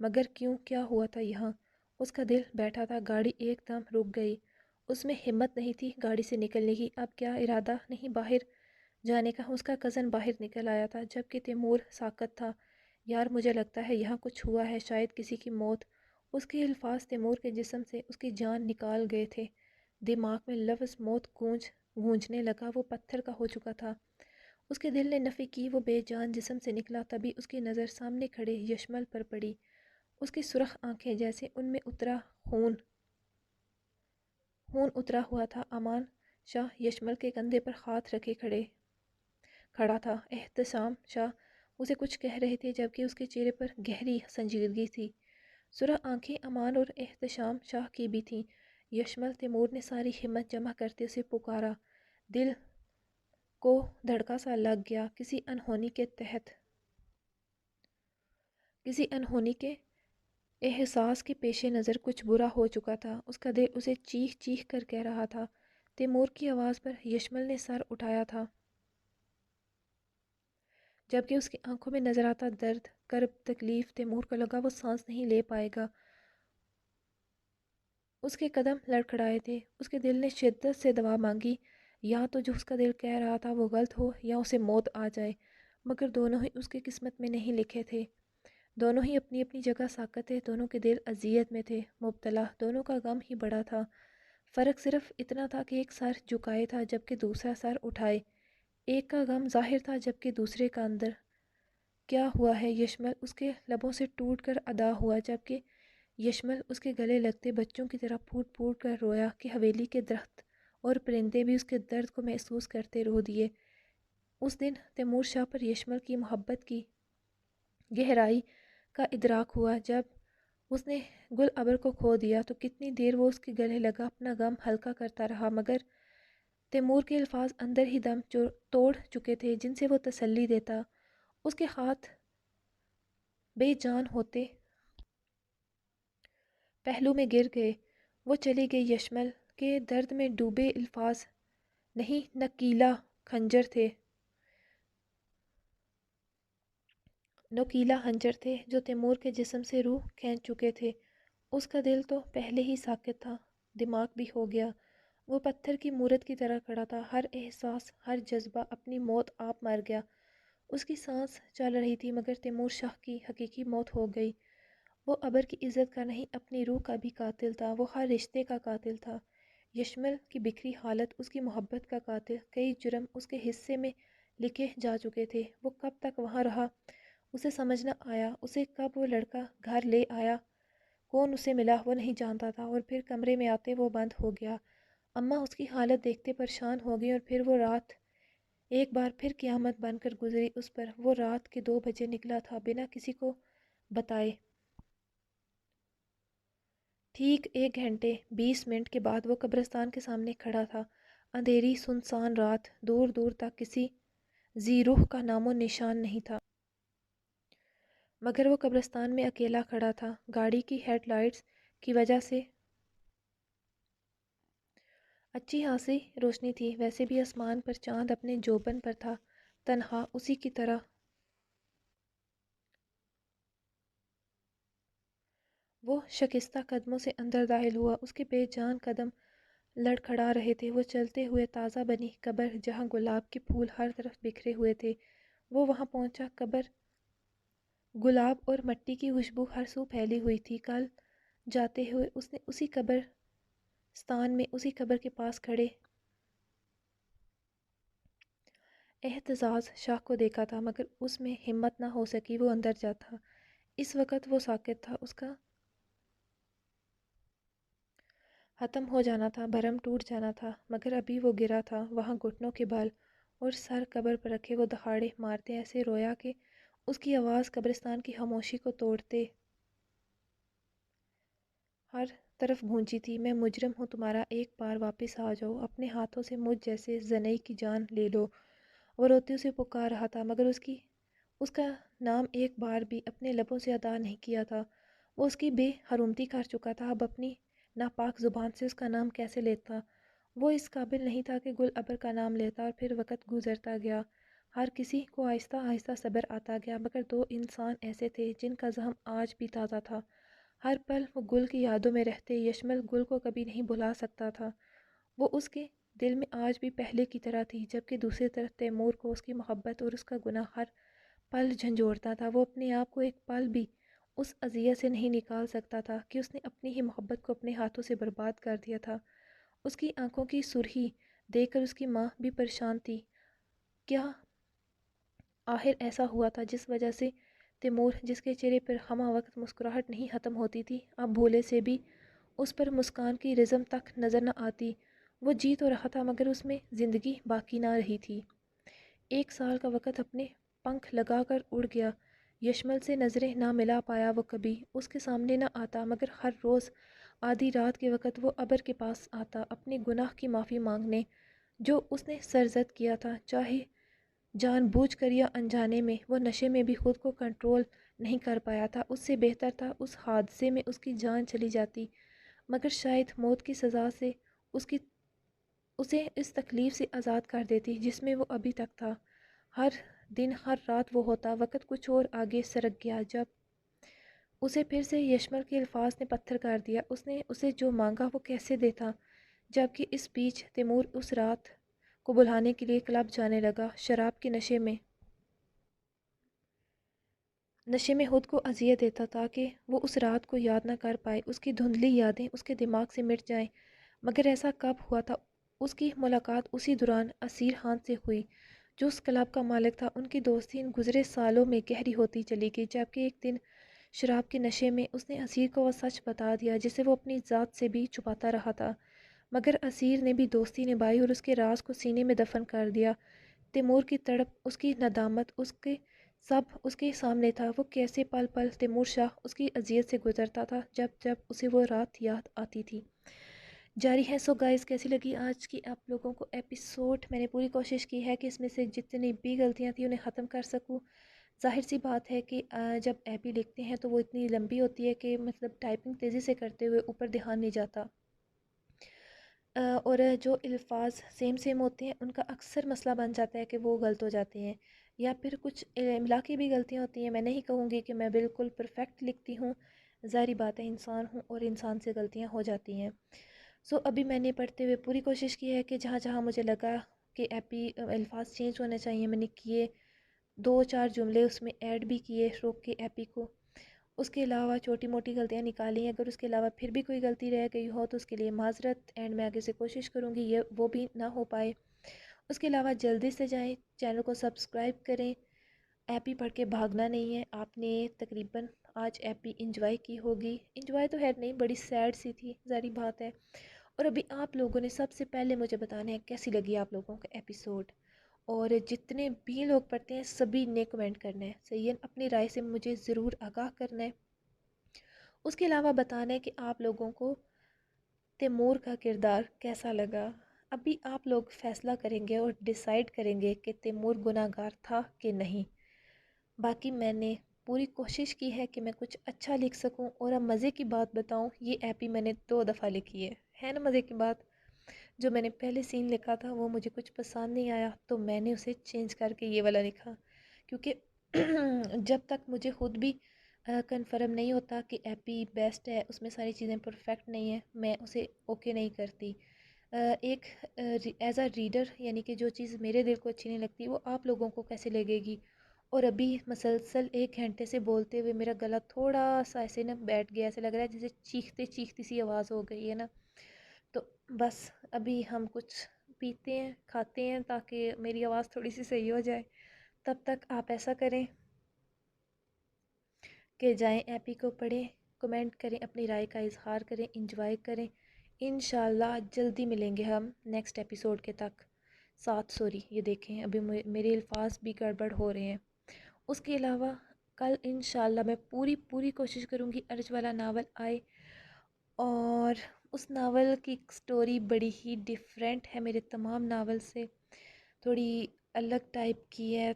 مگر کیوں، کیا ہوا تھا یہاں؟ اس کا دل بیٹھا تھا، گاڑی ایک دم رک گئی۔ اس میں ہمت نہیں تھی گاڑی سے نکلنے کی۔ اب کیا ارادہ نہیں باہر جانے کا؟ اس کا کزن باہر نکل آیا تھا جبکہ تیمور ساکت تھا۔ یار مجھے لگتا ہے یہاں کچھ ہوا ہے، شاید کسی کی موت۔ اس کے الفاظ تیمور کے جسم سے اس کی جان نکال گئے تھے۔ دماغ میں لفظ موت گونجنے لگا، وہ پتھر کا ہو چکا تھا۔ اس کے دل نے نفی کی، وہ بے جان جسم سے نکلا۔ تبھی اس کی نظر سامنے کھڑے یشمل پر پڑی۔ اس کی سرخ آنکھیں جیسے ان میں خون اترا ہوا تھا۔ امان شاہ یشمل کے کندھے پر ہاتھ رکھے کھڑا تھا۔ احتشام شاہ اسے کچھ کہہ رہے تھے جبکہ اس کے چہرے پر گہری سنجیدگی تھی۔ سرخ آنکھیں امان اور احتشام شاہ کی بھی تھیں۔ یشمل تیمور نے ساری ہمت جمع کرتے اسے پکارا۔ دل کو دھڑکا سا لگ گیا۔ کسی انہونی کے احساس کے پیش نظر کچھ برا ہو چکا تھا۔ اس کا دل اسے چیخ چیخ کر کہہ رہا تھا۔ تیمور کی آواز پر یشمل نے سر اٹھایا تھا جبکہ اس کی آنکھوں میں نظر آتا درد، کرب، تکلیف۔ تیمور کو لگا وہ سانس نہیں لے پائے گا۔ اس کے قدم لڑکھڑائے تھے۔ اس کے دل نے شدت سے دعا مانگی، یا تو جو اس کا دل کہہ رہا تھا وہ غلط ہو یا اسے موت آ جائے، مگر دونوں ہی اس کی قسمت میں نہیں لکھے تھے۔ دونوں ہی اپنی اپنی جگہ ساکت تھے، دونوں کے دل اذیت میں تھے مبتلا، دونوں کا غم ہی بڑا تھا۔ فرق صرف اتنا تھا کہ ایک سر جھکائے تھا جبکہ دوسرا سر اٹھائے، ایک کا غم ظاہر تھا جبکہ دوسرے کا اندر۔ کیا ہوا ہے یشمل؟ اس کے لبوں سے ٹوٹ کر ادا ہوا جبکہ یشمل اس کے گلے لگتے بچوں کی طرح پھوٹ پھوٹ کر رویا کہ حویلی کے درخت اور پرندے بھی اس کے درد کو محسوس کرتے رو دیے۔ اس دن تیمور شاہ پر یشمل کی محبت کی گہرائی کا ادراک ہوا جب اس نے گل ابر کو کھو دیا تو کتنی دیر وہ اس کے گلے لگا، اپنا غم ہلکا کرتا رہا، مگر تیمور کے الفاظ اندر ہی دم توڑ چکے تھے جن سے وہ تسلی دیتا۔ اس کے ہاتھ بے جان ہوتے پہلو میں گر گئے۔ وہ چلی گئی۔ یشمل کے درد میں ڈوبے الفاظ نہیں، نکیلا خنجر تھے جو تیمور کے جسم سے روح کھینچ چکے تھے۔ اس کا دل تو پہلے ہی ساکت تھا، دماغ بھی ہو گیا۔ وہ پتھر کی مورت کی طرح کھڑا تھا، ہر احساس، ہر جذبہ اپنی موت آپ مر گیا۔ اس کی سانس چل رہی تھی مگر تیمور شاہ کی حقیقی موت ہو گئی۔ وہ ابر کی عزت کا نہیں، اپنی روح کا بھی قاتل تھا، وہ ہر رشتے کا قاتل تھا۔ یشمل کی بکھری حالت، اس کی محبت کا قاتل۔ کئی جرم اس کے حصے میں لکھے جا چکے تھے۔ وہ کب تک وہاں رہا، اسے سمجھ نہ آیا۔ اسے کب وہ لڑکا گھر لے آیا، کون اسے ملا، وہ نہیں جانتا تھا۔ اور پھر کمرے میں آتے وہ بند ہو گیا۔ اماں اس کی حالت دیکھتے پریشان ہو گئی۔ اور پھر وہ رات ایک بار پھر قیامت بن کر گزری اس پر۔ وہ رات کے 2 بجے نکلا تھا بنا کسی کو بتائے۔ ٹھیک 1 گھنٹے 20 منٹ کے بعد وہ قبرستان کے سامنے کھڑا تھا۔ اندھیری سنسان رات، دور دور تک کسی ذی روح کا نام و نشان نہیں تھا، مگر وہ قبرستان میں اکیلا کھڑا تھا۔ گاڑی کی ہیڈ لائٹس کی وجہ سے اچھی خاصی روشنی تھی، ویسے بھی آسمان پر چاند اپنے جوبن پر تھا، تنہا اسی کی طرح۔ وہ شکستہ قدموں سے اندر داخل ہوا۔ اس کے بے جان قدم لڑکھڑا رہے تھے۔ وہ چلتے ہوئے تازہ بنی قبر جہاں گلاب کے پھول ہر طرف بکھرے ہوئے تھے، وہ وہاں پہنچا۔ قبر گلاب اور مٹی کی خوشبو ہر سو پھیلی ہوئی تھی۔ کل جاتے ہوئے اس نے اسی قبرستان میں، اسی قبر کے پاس کھڑے اعتزاز شاہ کو دیکھا تھا، مگر اس میں ہمت نہ ہو سکی وہ اندر جاتا۔ اس وقت وہ ساکت تھا، اس کا ختم ہو جانا تھا، بھرم ٹوٹ جانا تھا، مگر ابھی وہ گرا تھا وہاں گھٹنوں کے بل اور سر قبر پر رکھے۔ وہ دہاڑے مارتے ایسے رویا کہ اس کی آواز قبرستان کی خاموشی کو توڑتے ہر طرف گونجی تھی۔ میں مجرم ہوں تمہارا، ایک بار واپس آ جاؤ، اپنے ہاتھوں سے مجھ جیسے زنئی کی جان لے لو۔ وہ روتے اسے پکار رہا تھا مگر اس کا نام ایک بار بھی اپنے لبوں سے ادا نہیں کیا تھا۔ وہ اس کی بے حرمتی کر چکا تھا، اب اپنی ناپاک زبان سے اس کا نام کیسے لیتا؟ وہ اس قابل نہیں تھا کہ گل ابر کا نام لیتا۔ اور پھر وقت گزرتا گیا، ہر کسی کو آہستہ آہستہ صبر آتا گیا، مگر دو انسان ایسے تھے جن کا زخم آج بھی تازہ تھا۔ ہر پل وہ گل کی یادوں میں رہتے، یشمل گل کو کبھی نہیں بھلا سکتا تھا۔ وہ اس کے دل میں آج بھی پہلے کی طرح تھی، جبکہ دوسری طرف تیمور کو اس کی محبت اور اس کا گناہ ہر پل جھنجھوڑتا تھا۔ وہ اپنے آپ کو ایک پل بھی اس اذیت سے نہیں نکال سکتا تھا کہ اس نے اپنی ہی محبت کو اپنے ہاتھوں سے برباد کر دیا تھا۔ اس کی آنکھوں کی سرخی دیکھ کر اس کی ماں بھی پریشان تھی۔ کیا آخر ایسا ہوا تھا جس وجہ سے تیمور، جس کے چہرے پر ہمہ وقت مسکراہٹ نہیں ختم ہوتی تھی، اب بھولے سے بھی اس پر مسکان کی رزم تک نظر نہ آتی؟ وہ جی تو رہا تھا مگر اس میں زندگی باقی نہ رہی تھی۔ 1 سال کا وقت اپنے پنکھ لگا کر اڑ گیا۔ یشمل سے نظریں نہ ملا پایا، وہ کبھی اس کے سامنے نہ آتا، مگر ہر روز آدھی رات کے وقت وہ ابر کے پاس آتا اپنے گناہ کی معافی مانگنے جو اس نے سرزد کیا تھا، چاہے جان بوجھ کر یا انجانے میں۔ وہ نشے میں بھی خود کو کنٹرول نہیں کر پایا تھا۔ اس سے بہتر تھا اس حادثے میں اس کی جان چلی جاتی، مگر شاید موت کی سزا سے اسے اس تکلیف سے آزاد کر دیتی جس میں وہ ابھی تک تھا۔ ہر دن ہر رات وہ ہوتا، وقت کچھ اور آگے سرک گیا جب اسے پھر سے یشمل کے الفاظ نے پتھر کر دیا۔ اس نے اسے جو مانگا وہ کیسے دیتا، جبکہ اس بیچ تیمور اس رات کو بلانے کے لیے کلب جانے لگا، شراب کے نشے میں خود کو اذیت دیتا تاکہ وہ اس رات کو یاد نہ کر پائے، اس کی دھندلی یادیں اس کے دماغ سے مٹ جائیں۔ مگر ایسا کب ہوا تھا؟ اس کی ملاقات اسی دوران اسیر خان سے ہوئی جو اس کلب کا مالک تھا۔ ان کی دوستی ان گزرے سالوں میں گہری ہوتی چلی گئی، جبکہ ایک دن شراب کے نشے میں اس نے اسیر کو وہ سچ بتا دیا جسے وہ اپنی ذات سے بھی چھپاتا رہا تھا۔ مگر اسیر نے بھی دوستی نبھائی اور اس کے راز کو سینے میں دفن کر دیا۔ تیمور کی تڑپ، اس کی ندامت، سب اس کے سامنے تھا۔ وہ کیسے پل پل تیمور شاہ اس کی اذیت سے گزرتا تھا جب جب اسے وہ رات یاد آتی تھی۔ جاری ہے۔ سو گائز، کیسی لگی آج کی آپ لوگوں کو ایپیسوڈ؟ میں نے پوری کوشش کی ہے کہ اس میں سے جتنی بھی غلطیاں تھیں انہیں ختم کر سکوں۔ ظاہر سی بات ہے کہ جب ایپی لکھتے ہیں تو وہ اتنی لمبی ہوتی ہے کہ مطلب ٹائپنگ تیزی سے کرتے ہوئے اوپر دھیان نہیں جاتا، اور جو الفاظ سیم سیم ہوتے ہیں ان کا اکثر مسئلہ بن جاتا ہے کہ وہ غلط ہو جاتے ہیں، یا پھر کچھ املا کی بھی غلطیاں ہوتی ہیں۔ میں نہیں کہوں گی کہ میں بالکل پرفیکٹ لکھتی ہوں، ظاہری بات ہے انسان ہوں اور انسان سے غلطیاں ہو جاتی ہیں۔ سو ابھی میں نے پڑھتے ہوئے پوری کوشش کی ہے کہ جہاں جہاں مجھے لگا کہ ایپی الفاظ چینج ہونے چاہیے میں نے کیے، 2-4 جملے اس میں ایڈ بھی کیے روک کے ایپی کو۔ اس کے علاوہ چھوٹی موٹی غلطیاں نکالی ہیں، اگر اس کے علاوہ پھر بھی کوئی غلطی رہ گئی ہو تو اس کے لیے معذرت، اینڈ میں آگے سے کوشش کروں گی وہ بھی نہ ہو پائے۔ اس کے علاوہ جلدی سے جائیں چینل کو سبسکرائب کریں، ایپی پڑھ کے بھاگنا نہیں ہے۔ آپ نے تقریباً آج ایپی انجوائے کی ہوگی، انجوائے تو ہے نہیں، بڑی سیڈ سی تھی، ظاہری بات ہے۔ اور ابھی آپ لوگوں نے سب سے پہلے مجھے بتانا ہے کیسی لگی آپ لوگوں کا ایپیسوڈ، اور جتنے بھی لوگ پڑھتے ہیں سبھی نے کمنٹ کرنا ہے، صحیح ہے، اپنی رائے سے مجھے ضرور آگاہ کرنا ہے۔ اس کے علاوہ بتانا ہے کہ آپ لوگوں کو تیمور کا کردار کیسا لگا۔ ابھی آپ لوگ فیصلہ کریں گے اور ڈیسائیڈ کریں گے کہ تیمور گناہ گار تھا کہ نہیں۔ باقی میں نے پوری کوشش کی ہے کہ میں کچھ اچھا لکھ سکوں، اور اب مزے کی بات بتاؤں، یہ ایپی میں نے 2 دفعہ لکھی ہے نا مزے کی بات؟ جو میں نے پہلے سین لکھا تھا وہ مجھے کچھ پسند نہیں آیا تو میں نے اسے چینج کر کے یہ والا لکھا، کیونکہ جب تک مجھے خود بھی کنفرم نہیں ہوتا کہ ایپی بیسٹ ہے، اس میں ساری چیزیں پرفیکٹ نہیں ہیں، میں اسے اوکے نہیں کرتی۔ ایک ایز اے ریڈر، یعنی کہ جو چیز میرے دل کو اچھی نہیں لگتی وہ آپ لوگوں کو کیسے لگے گی؟ اور ابھی مسلسل 1 گھنٹے سے بولتے ہوئے میرا گلا تھوڑا سا ایسے نا بیٹھ گیا، ایسے لگ رہا ہے جیسے چیختے چیختی سی آواز ہو گئی ہے نا۔ تو بس ابھی ہم کچھ پیتے ہیں کھاتے ہیں تاکہ میری آواز تھوڑی سی صحیح ہو جائے۔ تب تک آپ ایسا کریں کہ جائیں ایپی کو پڑھیں، کمنٹ کریں، اپنی رائے کا اظہار کریں، انجوائے کریں۔ انشاءاللہ جلدی ملیں گے ہم نیکسٹ ایپیسوڈ کے تک ساتھ۔ سوری، یہ دیکھیں ابھی میرے الفاظ بھی گڑبڑ ہو رہے ہیں۔ اس کے علاوہ کل انشاءاللہ میں پوری کوشش کروں گی ارج والا ناول آئے، اور اس ناول کی سٹوری بڑی ہی ڈیفرنٹ ہے میرے تمام ناول سے، تھوڑی الگ ٹائپ کی ہے۔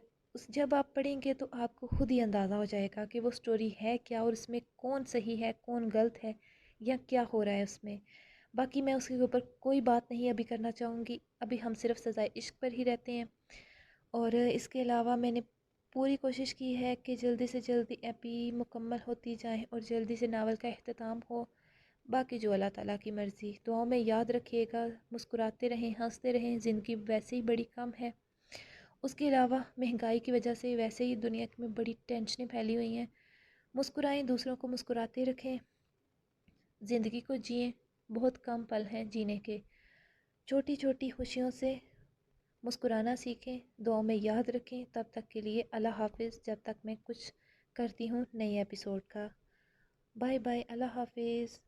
جب آپ پڑھیں گے تو آپ کو خود ہی اندازہ ہو جائے گا کہ وہ سٹوری ہے کیا، اور اس میں کون صحیح ہے کون غلط ہے یا کیا ہو رہا ہے اس میں۔ باقی میں اس کے اوپر کوئی بات نہیں ابھی کرنا چاہوں گی، ابھی ہم صرف سزائے عشق پر ہی رہتے ہیں، اور اس کے علاوہ میں نے پوری کوشش کی ہے کہ جلدی سے جلدی ایپی مکمل ہوتی جائیں اور جلدی سے ناول کا اختتام ہو۔ باقی جو اللہ تعالیٰ کی مرضی۔ دعاؤں میں یاد رکھیے گا، مسکراتے رہیں، ہنستے رہیں، زندگی ویسے ہی بڑی کم ہے۔ اس کے علاوہ مہنگائی کی وجہ سے ویسے ہی دنیا میں بڑی ٹینشنیں پھیلی ہوئی ہیں۔ مسکرائیں، دوسروں کو مسکراتے رکھیں، زندگی کو جئیں، بہت کم پل ہیں جینے کے۔ چھوٹی چھوٹی خوشیوں سے مسکرانا سیکھیں، دعاؤں میں یاد رکھیں۔ تب تک کے لیے اللہ حافظ، جب تک میں کچھ کرتی ہوں نئی ایپیسوڈ کا۔ بائے بائے، اللہ حافظ۔